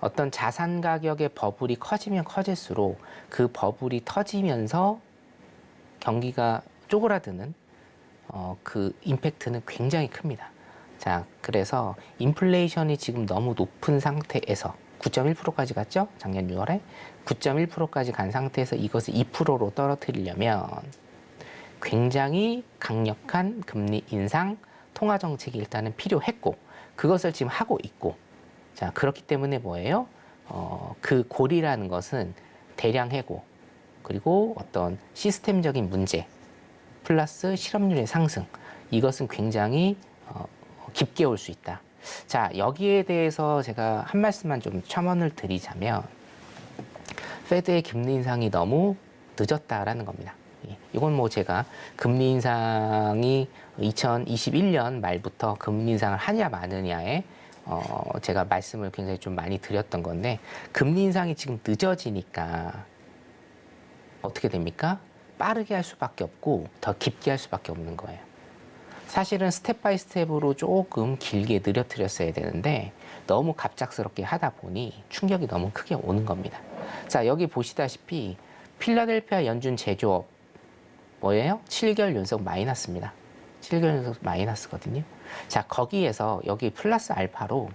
어떤 자산 가격의 버블이 커지면 커질수록 그 버블이 터지면서 경기가 쪼그라드는 그 임팩트는 굉장히 큽니다. 자, 그래서 인플레이션이 지금 너무 높은 상태에서 9.1%까지 갔죠? 작년 6월에 9.1%까지 간 상태에서 이것을 2%로 떨어뜨리려면 굉장히 강력한 금리 인상 통화 정책이 일단은 필요했고 그것을 지금 하고 있고 자, 그렇기 때문에 뭐예요? 그 골이라는 것은 대량 해고 그리고 어떤 시스템적인 문제 플러스 실업률의 상승 이것은 굉장히 깊게 올 수 있다. 자, 여기에 대해서 제가 한 말씀만 좀 첨언을 드리자면 페드의 금리 인상이 너무 늦었다라는 겁니다. 이건 뭐 제가 금리 인상이 2021년 말부터 금리 인상을 하냐 마느냐에 제가 말씀을 굉장히 좀 많이 드렸던 건데 금리 인상이 지금 늦어지니까 어떻게 됩니까? 빠르게 할 수밖에 없고 더 깊게 할 수밖에 없는 거예요. 사실은 스텝 바이 스텝으로 조금 길게 느려뜨렸어야 되는데 너무 갑작스럽게 하다 보니 충격이 너무 크게 오는 겁니다. 자, 여기 보시다시피 필라델피아 연준 제조업 뭐예요? 7개월 연속 마이너스입니다. 7개월 연속 마이너스거든요. 자, 거기에서 여기 플러스 알파로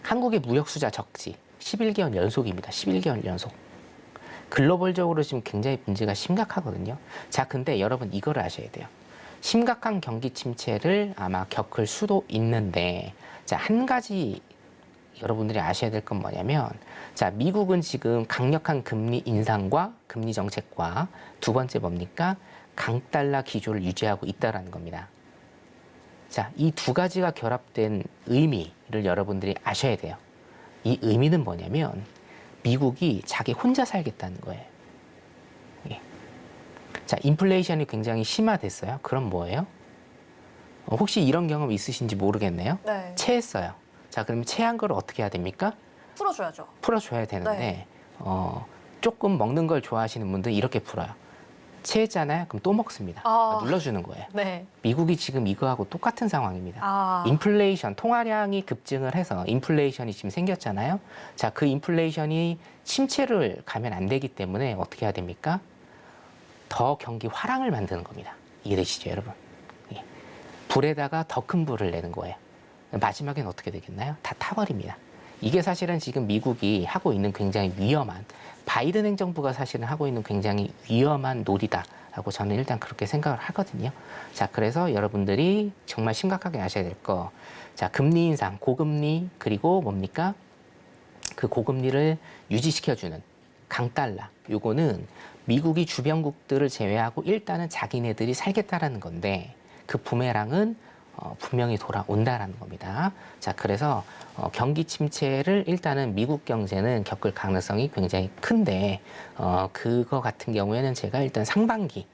한국의 무역 수자 적지 11개월 연속입니다. 11개월 연속. 글로벌적으로 지금 굉장히 문제가 심각하거든요. 자, 근데 여러분 이거를 아셔야 돼요. 심각한 경기 침체를 아마 겪을 수도 있는데, 자, 한 가지 여러분들이 아셔야 될 건 뭐냐면, 자, 미국은 지금 강력한 금리 인상과 금리 정책과 두 번째 뭡니까? 강달러 기조를 유지하고 있다라는 겁니다. 자, 이 두 가지가 결합된 의미를 여러분들이 아셔야 돼요. 이 의미는 뭐냐면 미국이 자기 혼자 살겠다는 거예요. 예. 자, 인플레이션이 굉장히 심화됐어요. 그럼 뭐예요? 혹시 이런 경험 있으신지 모르겠네요. 네. 체했어요. 자, 그러면 체한 걸 어떻게 해야 됩니까? 풀어줘야죠. 풀어줘야 되는데 네. 조금 먹는 걸 좋아하시는 분들 이렇게 풀어요. 체했잖아요. 그럼 또 먹습니다. 눌러주는 거예요. 네. 미국이 지금 이거하고 똑같은 상황입니다. 아. 인플레이션, 통화량이 급증을 해서 인플레이션이 지금 생겼잖아요. 자, 그 인플레이션이 침체를 가면 안 되기 때문에 어떻게 해야 됩니까? 더 경기 화랑을 만드는 겁니다. 이해되시죠, 여러분? 예. 불에다가 더 큰 불을 내는 거예요. 마지막엔 어떻게 되겠나요? 다 타버립니다. 이게 사실은 지금 미국이 하고 있는 굉장히 위험한, 바이든 행정부가 사실은 하고 있는 굉장히 위험한 놀이다라고 저는 일단 그렇게 생각을 하거든요. 자, 그래서 여러분들이 정말 심각하게 아셔야 될 거, 자, 금리 인상, 고금리, 그리고 뭡니까? 그 고금리를 유지시켜주는 강달러, 요거는 미국이 주변국들을 제외하고 일단은 자기네들이 살겠다라는 건데, 그 부메랑은 분명히 돌아온다라는 겁니다. 자, 그래서 경기 침체를 일단은 미국 경제는 겪을 가능성이 굉장히 큰데, 그거 같은 경우에는 제가 일단 상반기,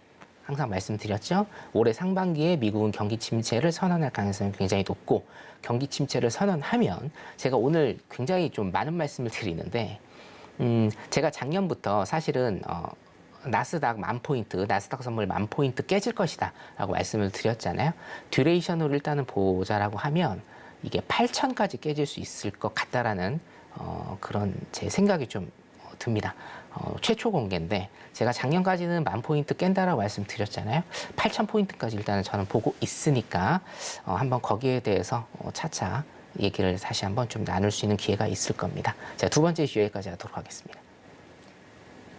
항상 말씀드렸죠? 올해 상반기에 미국은 경기 침체를 선언할 가능성이 굉장히 높고, 경기 침체를 선언하면 제가 오늘 굉장히 좀 많은 말씀을 드리는데, 제가 작년부터 사실은 나스닥 10,000포인트, 나스닥 선물 10,000포인트 깨질 것이다 라고 말씀을 드렸잖아요. 듀레이션으로 일단은 보자라고 하면 이게 8,000까지 깨질 수 있을 것 같다라는 그런 제 생각이 좀 듭니다. 최초 공개인데 제가 작년까지는 10,000포인트 깬다라고 말씀드렸잖아요. 8,000포인트까지 일단은 저는 보고 있으니까 한번 거기에 대해서 차차 얘기를 다시 한번 좀 나눌 수 있는 기회가 있을 겁니다. 자, 두 번째 이슈 여기까지 하도록 하겠습니다.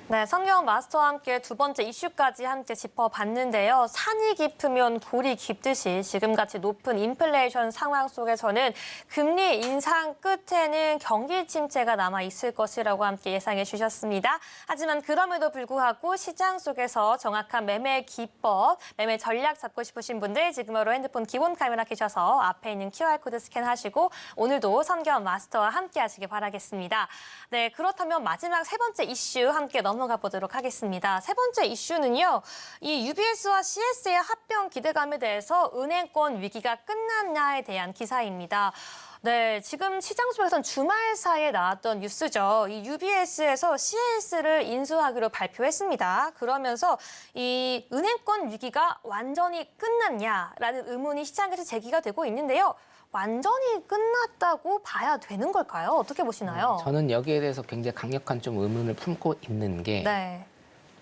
네, 선경 마스터와 함께 두 번째 이슈까지 함께 짚어봤는데요. 산이 깊으면 골이 깊듯이 지금같이 높은 인플레이션 상황 속에서는 금리 인상 끝에는 경기 침체가 남아있을 것이라고 함께 예상해 주셨습니다. 하지만 그럼에도 불구하고 시장 속에서 정확한 매매 기법, 매매 전략 잡고 싶으신 분들 지금으로 핸드폰 기본 카메라 켜셔서 앞에 있는 QR코드 스캔하시고 오늘도 선경 마스터와 함께 하시길 바라겠습니다. 네, 그렇다면 마지막 세 번째 이슈 함께 넘어가 보도록 하겠습니다. 세 번째 이슈는요. 이 UBS와 CS의 합병 기대감에 대해서 은행권 위기가 끝났냐에 대한 기사입니다. 네, 지금 시장 속에서는 주말 사이에 나왔던 뉴스죠. 이 UBS에서 CS를 인수하기로 발표했습니다. 그러면서 이 은행권 위기가 완전히 끝났냐라는 의문이 시장에서 제기가 되고 있는데요. 완전히 끝났다고 봐야 되는 걸까요? 어떻게 보시나요? 저는 여기에 대해서 굉장히 강력한 좀 의문을 품고 있는 게 네.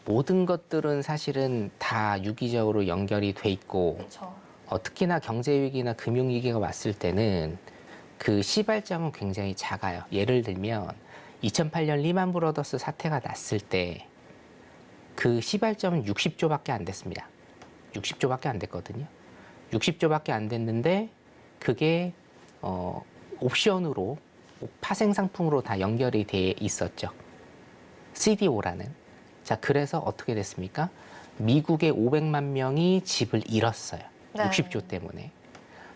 모든 것들은 사실은 다 유기적으로 연결이 돼 있고 그렇죠. 특히나 경제 위기나 금융 위기가 왔을 때는 그 시발점은 굉장히 작아요. 예를 들면 2008년 리만 브러더스 사태가 났을 때 그 시발점은 60조밖에 안 됐습니다. 60조밖에 안 됐거든요. 60조밖에 안 됐는데 그게 옵션으로 파생 상품으로 다 연결이 돼 있었죠. CDO라는. 자, 그래서 어떻게 됐습니까? 미국의 500만 명이 집을 잃었어요. 네. 60조 때문에.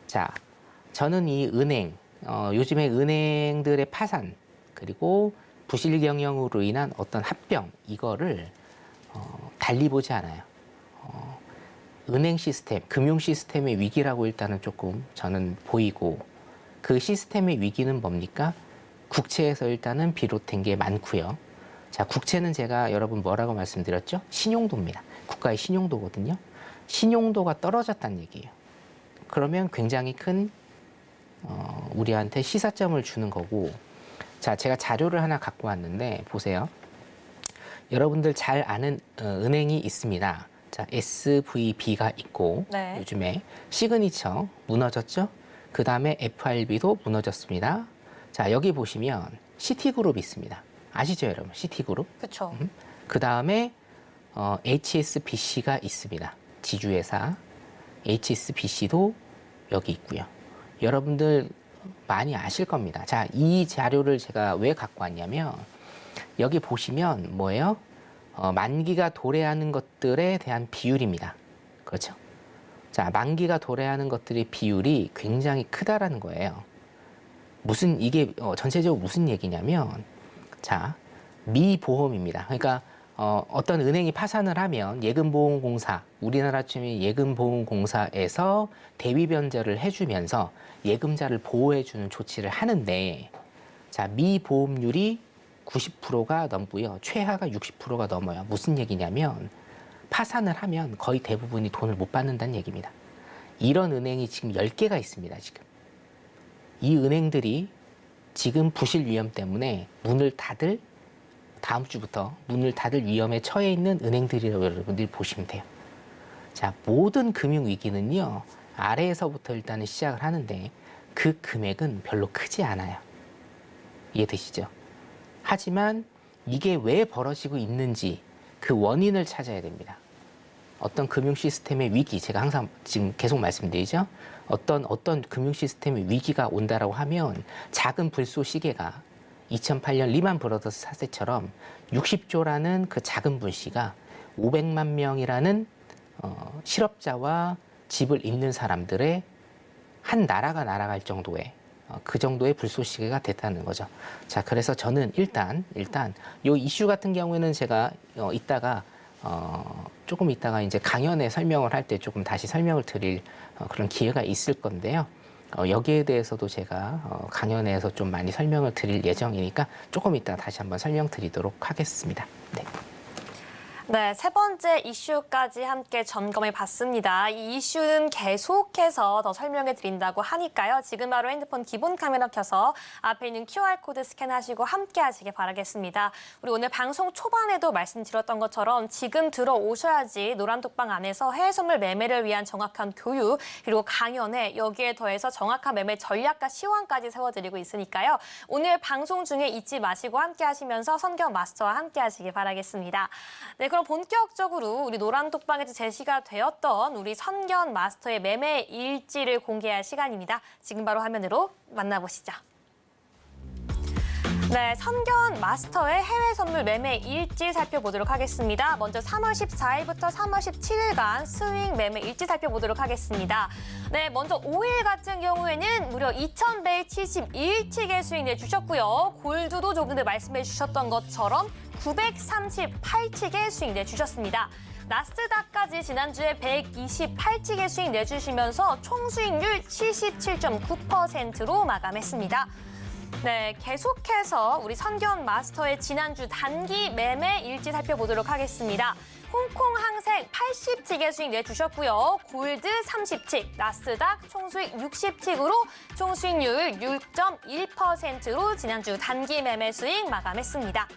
자, 저는 이 은행, 요즘에 은행들의 파산, 그리고 부실 경영으로 인한 어떤 합병, 이거를 달리 보지 않아요. 은행 시스템, 금융 시스템의 위기라고 일단은 조금 저는 보이고, 그 시스템의 위기는 뭡니까? 국채에서 일단은 비롯된 게 많고요. 자, 국채는 제가 여러분 뭐라고 말씀드렸죠? 신용도입니다. 국가의 신용도거든요. 신용도가 떨어졌다는 얘기예요. 그러면 굉장히 큰 우리한테 시사점을 주는 거고, 자, 제가 자료를 하나 갖고 왔는데 보세요. 여러분들 잘 아는 은행이 있습니다. 자, SVB가 있고 네. 요즘에 시그니처 무너졌죠? 그 다음에 FRB도 무너졌습니다. 자, 여기 보시면 시티그룹이 있습니다. 아시죠, 여러분? 시티그룹. 그렇죠. 그 다음에 HSBC가 있습니다. 지주회사. HSBC도 여기 있고요. 여러분들 많이 아실 겁니다. 자, 이 자료를 제가 왜 갖고 왔냐면 여기 보시면 뭐예요? 만기가 도래하는 것들에 대한 비율입니다. 그렇죠? 자, 만기가 도래하는 것들의 비율이 굉장히 크다라는 거예요. 무슨 이게 전체적으로 무슨 얘기냐면, 자, 미보험입니다. 그러니까 어떤 은행이 파산을 하면 예금보험공사, 우리나라 치면 예금보험공사에서 대위 변제를 해주면서 예금자를 보호해주는 조치를 하는데, 자, 미보험률이 90%가 넘고요. 최하가 60%가 넘어요. 무슨 얘기냐면 파산을 하면 거의 대부분이 돈을 못 받는다는 얘기입니다. 이런 은행이 지금 10개가 있습니다. 지금. 이 은행들이 지금 부실 위험 때문에 다음 주부터 문을 닫을 위험에 처해 있는 은행들이라고 여러분들이 보시면 돼요. 자, 모든 금융위기는요, 아래에서부터 일단은 시작을 하는데 그 금액은 별로 크지 않아요. 이해되시죠? 하지만 이게 왜 벌어지고 있는지 그 원인을 찾아야 됩니다. 어떤 금융 시스템의 위기, 제가 항상 지금 계속 말씀드리죠. 어떤 금융 시스템의 위기가 온다라고 하면 작은 불쏘시개가 2008년 리만 브러더스 사태처럼 60조라는 그 작은 불씨가 500만 명이라는 실업자와 집을 잃는 사람들의 한 나라가 날아갈 정도의 그 정도의 불쏘시개가 됐다는 거죠. 자, 그래서 저는 일단 요 이슈 같은 경우에는 제가 조금 이따가 이제 강연에 설명을 할 때 조금 다시 설명을 드릴 그런 기회가 있을 건데요. 여기에 대해서도 제가 강연에서 좀 많이 설명을 드릴 예정이니까 조금 이따 다시 한번 설명드리도록 하겠습니다. 네. 네, 세 번째 이슈까지 함께 점검해 봤습니다. 이 이슈는 계속해서 더 설명해 드린다고 하니까요. 지금 바로 핸드폰 기본 카메라 켜서 앞에 있는 QR코드 스캔하시고 함께 하시길 바라겠습니다. 우리 오늘 방송 초반에도 말씀드렸던 것처럼 지금 들어오셔야지 노란톡방 안에서 해외 선물 매매를 위한 정확한 교육, 그리고 강연에 여기에 더해서 정확한 매매 전략과 시황까지 세워드리고 있으니까요. 오늘 방송 중에 잊지 마시고 함께 하시면서 선경 마스터와 함께 하시길 바라겠습니다. 네, 그럼 본격적으로 우리 노란톡방에서 제시가 되었던 우리 선견 마스터의 매매 일지를 공개할 시간입니다. 지금 바로 화면으로 만나보시죠. 네, 선견 마스터의 해외 선물 매매 일지 살펴보도록 하겠습니다. 먼저 3월 14일부터 3월 17일간 스윙 매매 일지 살펴보도록 하겠습니다. 네, 먼저 5일 같은 경우에는 무려 2,171틱의 수익 내주셨고요. 골드도 조금 전에 말씀해 주셨던 것처럼 938틱의 수익 내주셨습니다. 나스닥까지 지난주에 128틱의 수익 내주시면서 총 수익률 77.9%로 마감했습니다. 네, 계속해서 우리 선견 마스터의 지난주 단기 매매 일지 살펴보도록 하겠습니다. 홍콩 항생 80틱의 수익 내주셨고요. 골드 30틱, 나스닥 총수익 60틱으로 총수익률 6.1%로 지난주 단기 매매 수익 마감했습니다.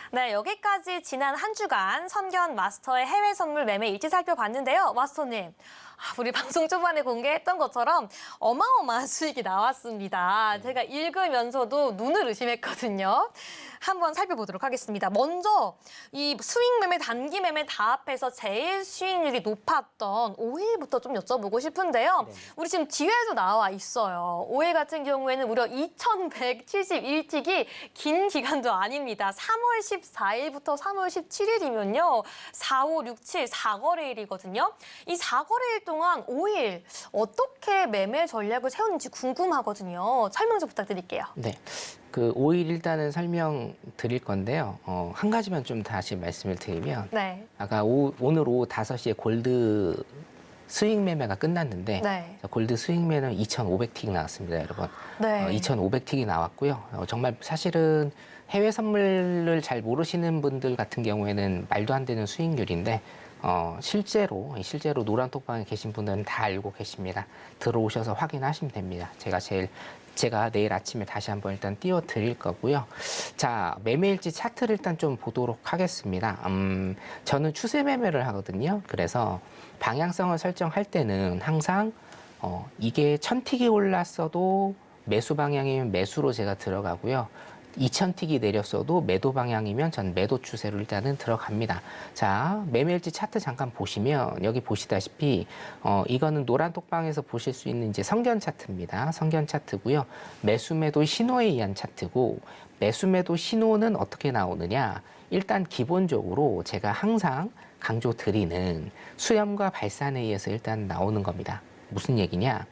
네, 여기까지 지난 한 주간 선견 마스터의 해외 선물 매매 일지 살펴봤는데요. 마스터님, 우리 방송 초반에 공개했던 것처럼 어마어마한 수익이 나왔습니다. 제가 읽으면서도 눈을 의심했거든요. 한번 살펴보도록 하겠습니다. 먼저 이 스윙 매매, 단기 매매 다 합해서 제일 수익률이 높았던 5일부터 좀 여쭤보고 싶은데요. 네. 우리 지금 뒤에도 나와 있어요. 5일 같은 경우에는 무려 2,171틱이 긴 기간도 아닙니다. 3월 14일부터 3월 17일이면요. 4, 5, 6, 7, 4거래일이거든요. 이 4거래일 동안 5일 어떻게 매매 전략을 세웠는지 궁금하거든요. 설명 좀 부탁드릴게요. 네. 그 5일 일단은 설명 드릴 건데요. 한 가지만 좀 다시 말씀을 드리면 네. 아까 오늘 오후 5시에 골드 스윙 매매가 끝났는데 네. 골드 스윙 매매는 2,500틱 나왔습니다, 여러분. 네. 2,500틱이 나왔고요. 정말 사실은 해외 선물을 잘 모르시는 분들 같은 경우에는 말도 안 되는 수익률인데 실제로 노란 톡방에 계신 분들은 다 알고 계십니다. 들어오셔서 확인하시면 됩니다. 제가 내일 아침에 다시 한번 일단 띄워드릴 거고요. 자, 매매일지 차트를 일단 좀 보도록 하겠습니다. 저는 추세 매매를 하거든요. 그래서 방향성을 설정할 때는 항상 이게 1000틱이 올랐어도 매수 방향이면 매수로 제가 들어가고요. 2000틱이 내렸어도 매도 방향이면 전 매도 추세로 일단은 들어갑니다. 자, 매매일지 차트 잠깐 보시면 여기 보시다시피 이거는 노란 톡방에서 보실 수 있는 이제 성견 차트입니다. 성견 차트고요. 매수 매도 신호에 의한 차트고 매수 매도 신호는 어떻게 나오느냐? 일단 기본적으로 제가 항상 강조 드리는 수렴과 발산에 의해서 일단 나오는 겁니다. 무슨 얘기냐?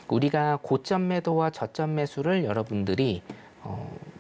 우리가 고점 매도와 저점 매수를 여러분들이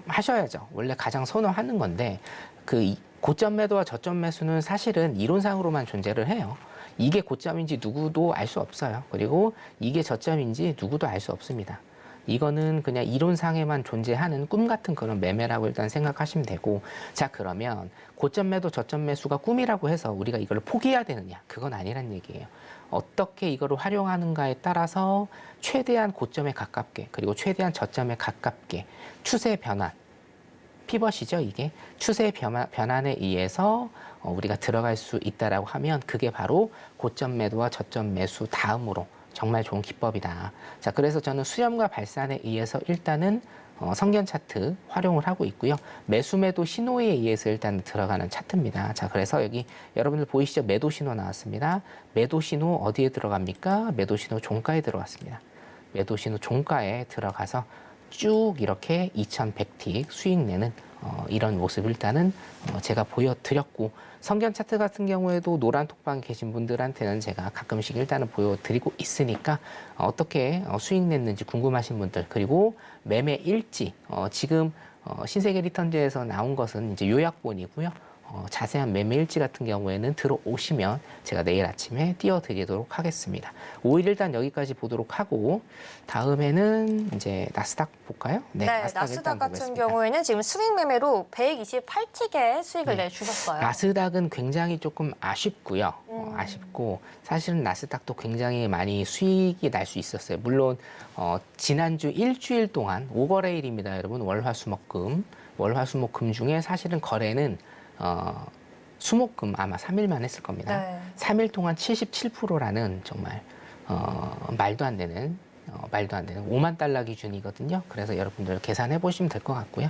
하셔야죠. 원래 가장 선호하는 건데 그 고점 매도와 저점 매수는 사실은 이론상으로만 존재를 해요. 이게 고점인지 누구도 알 수 없어요. 그리고 이게 저점인지 누구도 알 수 없습니다. 이거는 그냥 이론상에만 존재하는 꿈 같은 그런 매매라고 일단 생각하시면 되고, 자, 그러면 고점 매도 저점 매수가 꿈이라고 해서 우리가 이걸 포기해야 되느냐? 그건 아니란 얘기예요. 어떻게 이거를 활용하는가에 따라서 최대한 고점에 가깝게 그리고 최대한 저점에 가깝게 추세 변환, 피벗이죠, 이게. 추세 변환에 의해서 우리가 들어갈 수 있다라고 하면 그게 바로 고점 매도와 저점 매수 다음으로 정말 좋은 기법이다. 자, 그래서 저는 수렴과 발산에 의해서 일단은 성견 차트 활용을 하고 있고요. 매수 매도 신호에 의해서 일단 들어가는 차트입니다. 자, 그래서 여기 여러분들 보이시죠? 매도 신호 나왔습니다. 매도 신호 어디에 들어갑니까? 매도 신호 종가에 들어갔습니다. 매도 신호 종가에 들어가서 쭉 이렇게 2100틱 수익 내는 이런 모습 일단은 제가 보여드렸고, 성견 차트 같은 경우에도 노란 톡방에 계신 분들한테는 제가 가끔씩 일단은 보여드리고 있으니까 어떻게 수익 냈는지 궁금하신 분들, 그리고 매매 일지 지금 신세계 리턴즈에서 나온 것은 이제 요약본이고요. 자세한 매매 일지 같은 경우에는 들어오시면 제가 내일 아침에 띄워드리도록 하겠습니다. 5일 일단 여기까지 보도록 하고 다음에는 이제 나스닥 볼까요? 네, 나스닥 일단 같은 보겠습니다. 경우에는 지금 수익 매매로 128틱의 수익을 내주셨어요. 나스닥은 굉장히 조금 아쉽고요. 아쉽고 사실은 나스닥도 굉장히 많이 수익이 날 수 있었어요. 물론 지난주 일주일 동안 5거래일입니다, 여러분. 월화수목금 중에 사실은 거래는 수목금 아마 3일만 했을 겁니다. 네. 3일 동안 77%라는 정말 말도 안 되는 5만 달러 기준이거든요. 그래서 여러분들 계산해 보시면 될 것 같고요.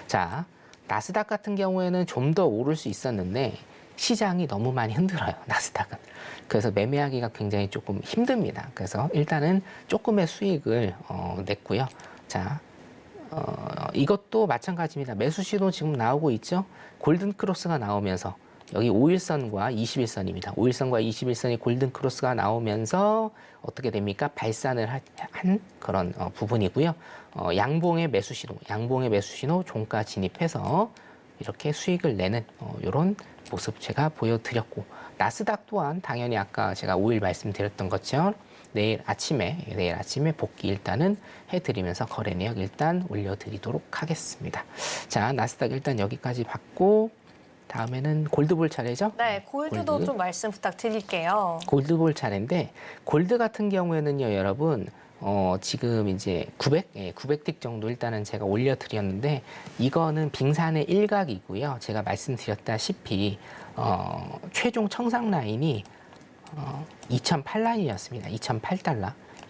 자, 나스닥 같은 경우에는 좀 더 오를 수 있었는데 시장이 너무 많이 흔들어요, 나스닥은. 그래서 매매하기가 굉장히 조금 힘듭니다. 그래서 일단은 조금의 수익을 냈고요. 자, 이것도 마찬가지입니다. 매수 신호 지금 나오고 있죠? 골든 크로스가 나오면서 여기 5일선과 21선입니다. 5일선과 21선이 골든 크로스가 나오면서 어떻게 됩니까? 발산을 한 그런 부분이고요. 양봉의 매수 신호 종가 진입해서 이렇게 수익을 내는 이런 모습 제가 보여드렸고, 나스닥 또한 당연히 아까 제가 5일 말씀드렸던 것처럼 내일 아침에 복귀 일단은 해드리면서 거래 내역 일단 올려드리도록 하겠습니다. 자, 나스닥 일단 여기까지 봤고 다음에는 골드 볼 차례죠? 네, 골드도 골드. 좀 말씀 부탁드릴게요. 골드 볼 차례인데 골드 같은 경우에는요, 여러분 지금 이제 900틱 정도 일단은 제가 올려드렸는데 이거는 빙산의 일각이고요. 제가 말씀드렸다시피 최종 청산 라인이 2008라인이었습니다.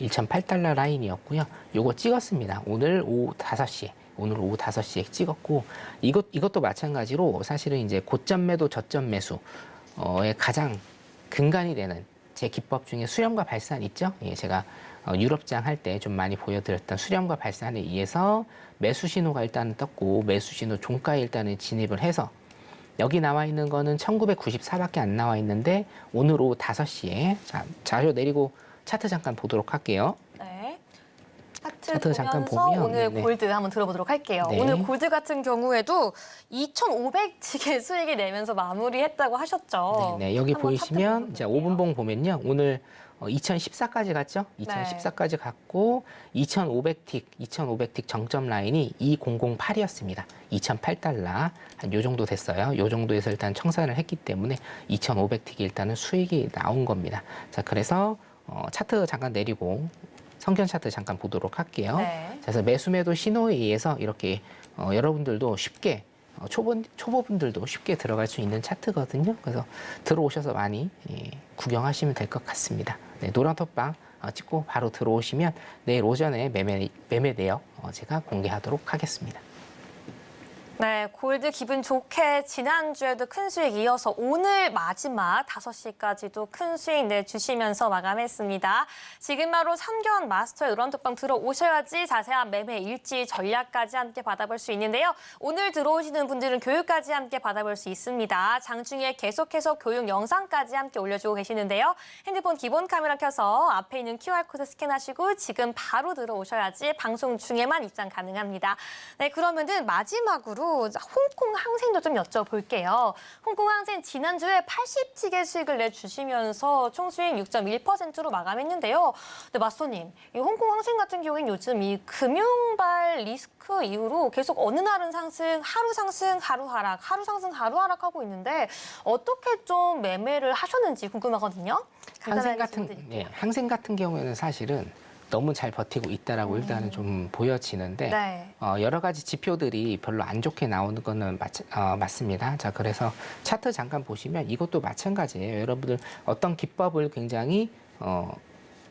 2008달러 라인이었고요. 요거 찍었습니다. 오늘 오후 5시에 찍었고, 이것도 마찬가지로 사실은 이제 고점 매도, 저점 매수의 가장 근간이 되는 제 기법 중에 수렴과 발산 있죠? 예, 제가 유럽장 할 때 좀 많이 보여드렸던 수렴과 발산에 의해서 매수 신호가 일단 떴고, 매수 신호 종가에 일단은 진입을 해서 여기 나와 있는 거는 1994밖에 안 나와 있는데 오늘 오후 5시에 자, 자료 내리고 차트 잠깐 보도록 할게요. 네. 차트 잠깐 보면서 보면, 오늘 네네. 골드 한번 들어보도록 할게요. 네. 오늘 골드 같은 경우에도 2,500씩의 수익이 내면서 마무리했다고 하셨죠. 네, 여기 한번 보이시면 차트 이제 보여드릴게요. 5분봉 보면요. 오늘 2014까지 갔죠? 2014까지 갔고 2,500틱 정점 라인이 2008이었습니다. 2,008달러 한 요 정도 됐어요. 요 정도에서 일단 청산을 했기 때문에 2,500틱이 일단은 수익이 나온 겁니다. 자, 그래서 차트 잠깐 내리고 성견 차트 잠깐 보도록 할게요. 네. 자, 그래서 매수매도 신호에 의해서 이렇게 여러분들도 쉽게 초보분들도 쉽게 들어갈 수 있는 차트거든요. 그래서 들어오셔서 많이 구경하시면 될 것 같습니다. 네, 노란 톡방 찍고 바로 들어오시면 내일 오전에 매매 내역 제가 공개하도록 하겠습니다. 네, 골드 기분 좋게 지난주에도 큰 수익 이어서 오늘 마지막 5시까지도 큰 수익 내주시면서 마감했습니다. 지금 바로 선견 마스터의 노란톡방 들어오셔야지 자세한 매매 일지 전략까지 함께 받아볼 수 있는데요. 오늘 들어오시는 분들은 교육까지 함께 받아볼 수 있습니다. 장중에 계속해서 교육 영상까지 함께 올려주고 계시는데요. 핸드폰 기본 카메라 켜서 앞에 있는 QR코드 스캔하시고 지금 바로 들어오셔야지 방송 중에만 입장 가능합니다. 네, 그러면은 마지막으로 홍콩 항생도 좀 여쭤볼게요. 홍콩 항생 지난주에 80틱의 수익을 내주시면서 총 수익 6.1%로 마감했는데요. 근데 마스터님, 이 홍콩 항생 같은 경우에는 요즘 이 금융발 리스크 이후로 계속 어느 날은 상승, 하루 상승, 하루 하락, 하루 상승, 하루 하락하고 있는데 어떻게 좀 매매를 하셨는지 궁금하거든요. 항생 같은 경우에는 사실은 너무 잘 버티고 있다라고 일단은 좀 보여지는데 네. 여러 가지 지표들이 별로 안 좋게 나오는 거는 맞습니다. 자, 그래서 차트 잠깐 보시면 이것도 마찬가지예요. 여러분들 어떤 기법을 굉장히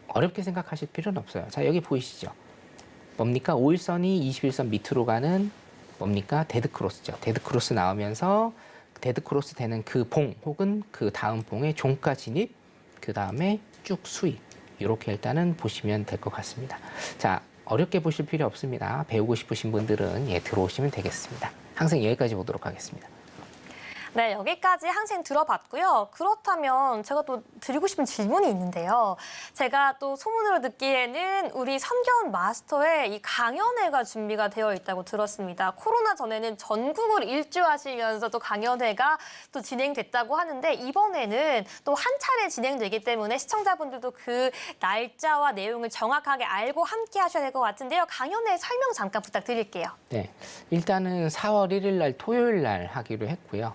어렵게 생각하실 필요는 없어요. 자, 여기 보이시죠? 뭡니까? 5일선이 21선 밑으로 가는 뭡니까? 데드크로스죠. 데드크로스 나오면서 데드크로스 되는 그 봉 혹은 그 다음 봉의 종가 진입, 그 다음에 쭉 수익. 이렇게 일단은 보시면 될 것 같습니다. 자, 어렵게 보실 필요 없습니다. 배우고 싶으신 분들은 들어오시면 되겠습니다. 항상 여기까지 보도록 하겠습니다. 네, 여기까지 항생 들어봤고요. 그렇다면 제가 또 드리고 싶은 질문이 있는데요. 제가 또 소문으로 듣기에는 우리 선견 마스터의 이 강연회가 준비가 되어 있다고 들었습니다. 코로나 전에는 전국을 일주하시면서 또 강연회가 또 진행됐다고 하는데 이번에는 또 한 차례 진행되기 때문에 시청자분들도 그 날짜와 내용을 정확하게 알고 함께 하셔야 될 것 같은데요. 강연회 설명 잠깐 부탁드릴게요. 네, 일단은 4월 1일 날 토요일 날 하기로 했고요.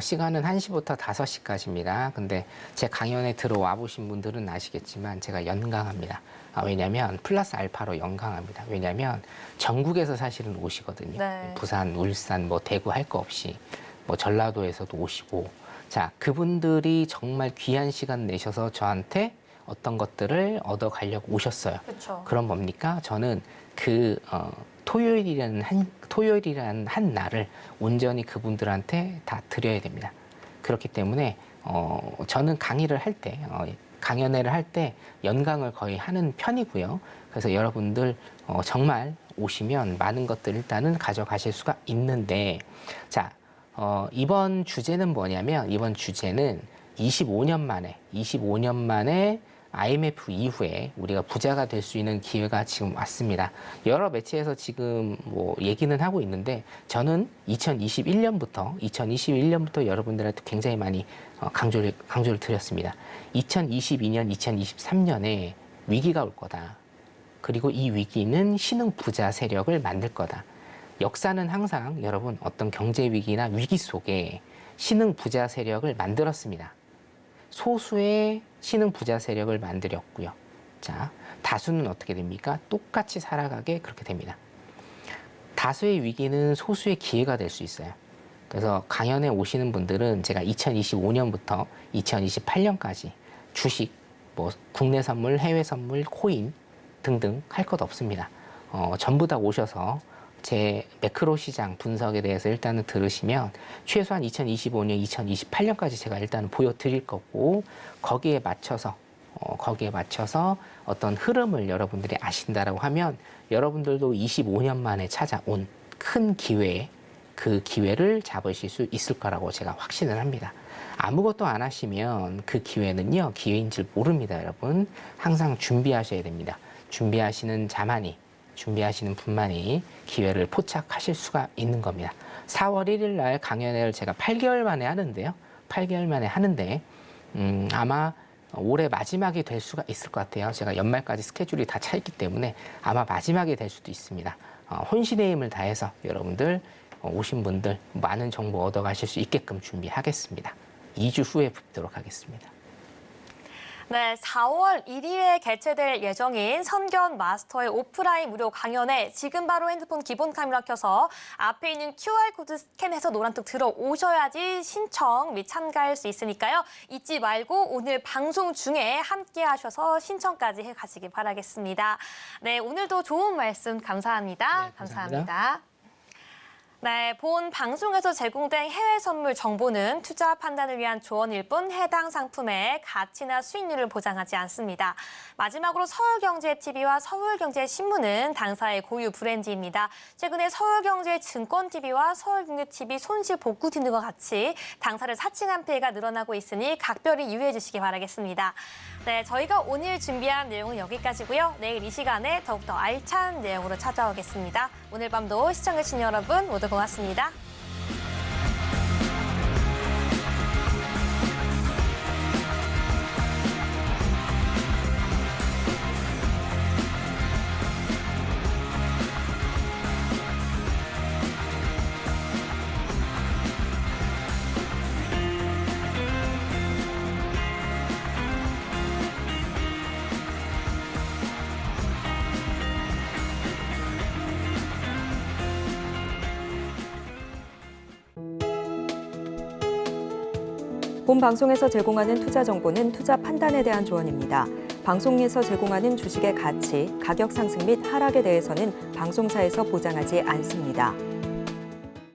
시간은 1시부터 5시까지입니다. 근데 제 강연에 들어와 보신 분들은 아시겠지만 제가 연강합니다. 왜냐하면 플러스 알파로 연강합니다. 왜냐하면 전국에서 사실은 오시거든요. 네. 부산, 울산, 뭐 대구 할 거 없이 뭐 전라도에서도 오시고 자, 그분들이 정말 귀한 시간 내셔서 저한테 어떤 것들을 얻어 가려고 오셨어요. 그렇죠. 그럼 뭡니까? 저는 그 토요일이라는 한 날을 온전히 그분들한테 다 드려야 됩니다. 그렇기 때문에 저는 강의를 할 때, 강연회를 할 때 연강을 거의 하는 편이고요. 그래서 여러분들 정말 오시면 많은 것들 일단은 가져가실 수가 있는데, 자, 이번 주제는 뭐냐면 이번 주제는 25년 만에 IMF 이후에 우리가 부자가 될 수 있는 기회가 지금 왔습니다. 여러 매체에서 지금 뭐 얘기는 하고 있는데 저는 2021년부터 여러분들한테 굉장히 많이 강조를 드렸습니다. 2022년, 2023년에 위기가 올 거다. 그리고 이 위기는 신흥 부자 세력을 만들 거다. 역사는 항상 여러분 어떤 경제 위기나 위기 속에 신흥 부자 세력을 만들었습니다. 소수의 신흥 부자 세력을 만들었고요. 자, 다수는 어떻게 됩니까? 똑같이 살아가게 그렇게 됩니다. 다수의 위기는 소수의 기회가 될 수 있어요. 그래서 강연에 오시는 분들은 제가 2025년부터 2028년까지 주식, 뭐 국내 선물, 해외 선물, 코인 등등 할 것 없습니다. 전부 다 오셔서 제 매크로 시장 분석에 대해서 일단은 들으시면 최소한 2025년, 2028년까지 제가 일단은 보여드릴 거고 거기에 맞춰서 어떤 흐름을 여러분들이 아신다라고 하면 여러분들도 25년 만에 찾아온 큰 기회에 그 기회를 잡으실 수 있을 거라고 제가 확신을 합니다. 아무것도 안 하시면 그 기회는요, 기회인 줄 모릅니다, 여러분. 항상 준비하셔야 됩니다. 준비하시는 자만이, 준비하시는 분만이 기회를 포착하실 수가 있는 겁니다. 4월 1일 날 강연회를 제가 8개월 만에 하는데요. 8개월 만에 하는데 아마 올해 마지막이 될 수가 있을 것 같아요. 제가 연말까지 스케줄이 다 차 있기 때문에 아마 마지막이 될 수도 있습니다. 혼신의 힘을 다해서 여러분들 오신 분들 많은 정보 얻어가실 수 있게끔 준비하겠습니다. 2주 후에 뵙도록 하겠습니다. 네, 4월 1일에 개최될 예정인 선견 마스터의 오프라인 무료 강연에 지금 바로 핸드폰 기본 카메라 켜서 앞에 있는 QR코드 스캔해서 노란톡 들어오셔야지 신청 및 참가할 수 있으니까요. 잊지 말고 오늘 방송 중에 함께 하셔서 신청까지 해가시기 바라겠습니다. 네, 오늘도 좋은 말씀 감사합니다. 네, 감사합니다. 네, 본 방송에서 제공된 해외 선물 정보는 투자 판단을 위한 조언일 뿐 해당 상품의 가치나 수익률을 보장하지 않습니다. 마지막으로 서울경제TV와 서울경제신문은 당사의 고유 브랜드입니다. 최근에 서울경제증권TV와 서울경제TV 손실복구팀 등과 같이 당사를 사칭한 피해가 늘어나고 있으니 각별히 유의해 주시기 바라겠습니다. 네, 저희가 오늘 준비한 내용은 여기까지고요. 내일 이 시간에 더욱더 알찬 내용으로 찾아오겠습니다. 오늘 밤도 시청해주신 여러분 모두 고맙습니다. 본 방송에서 제공하는 투자 정보는 투자 판단에 대한 조언입니다. 방송에서 제공하는 주식의 가치, 가격 상승 및 하락에 대해서는 방송사에서 보장하지 않습니다.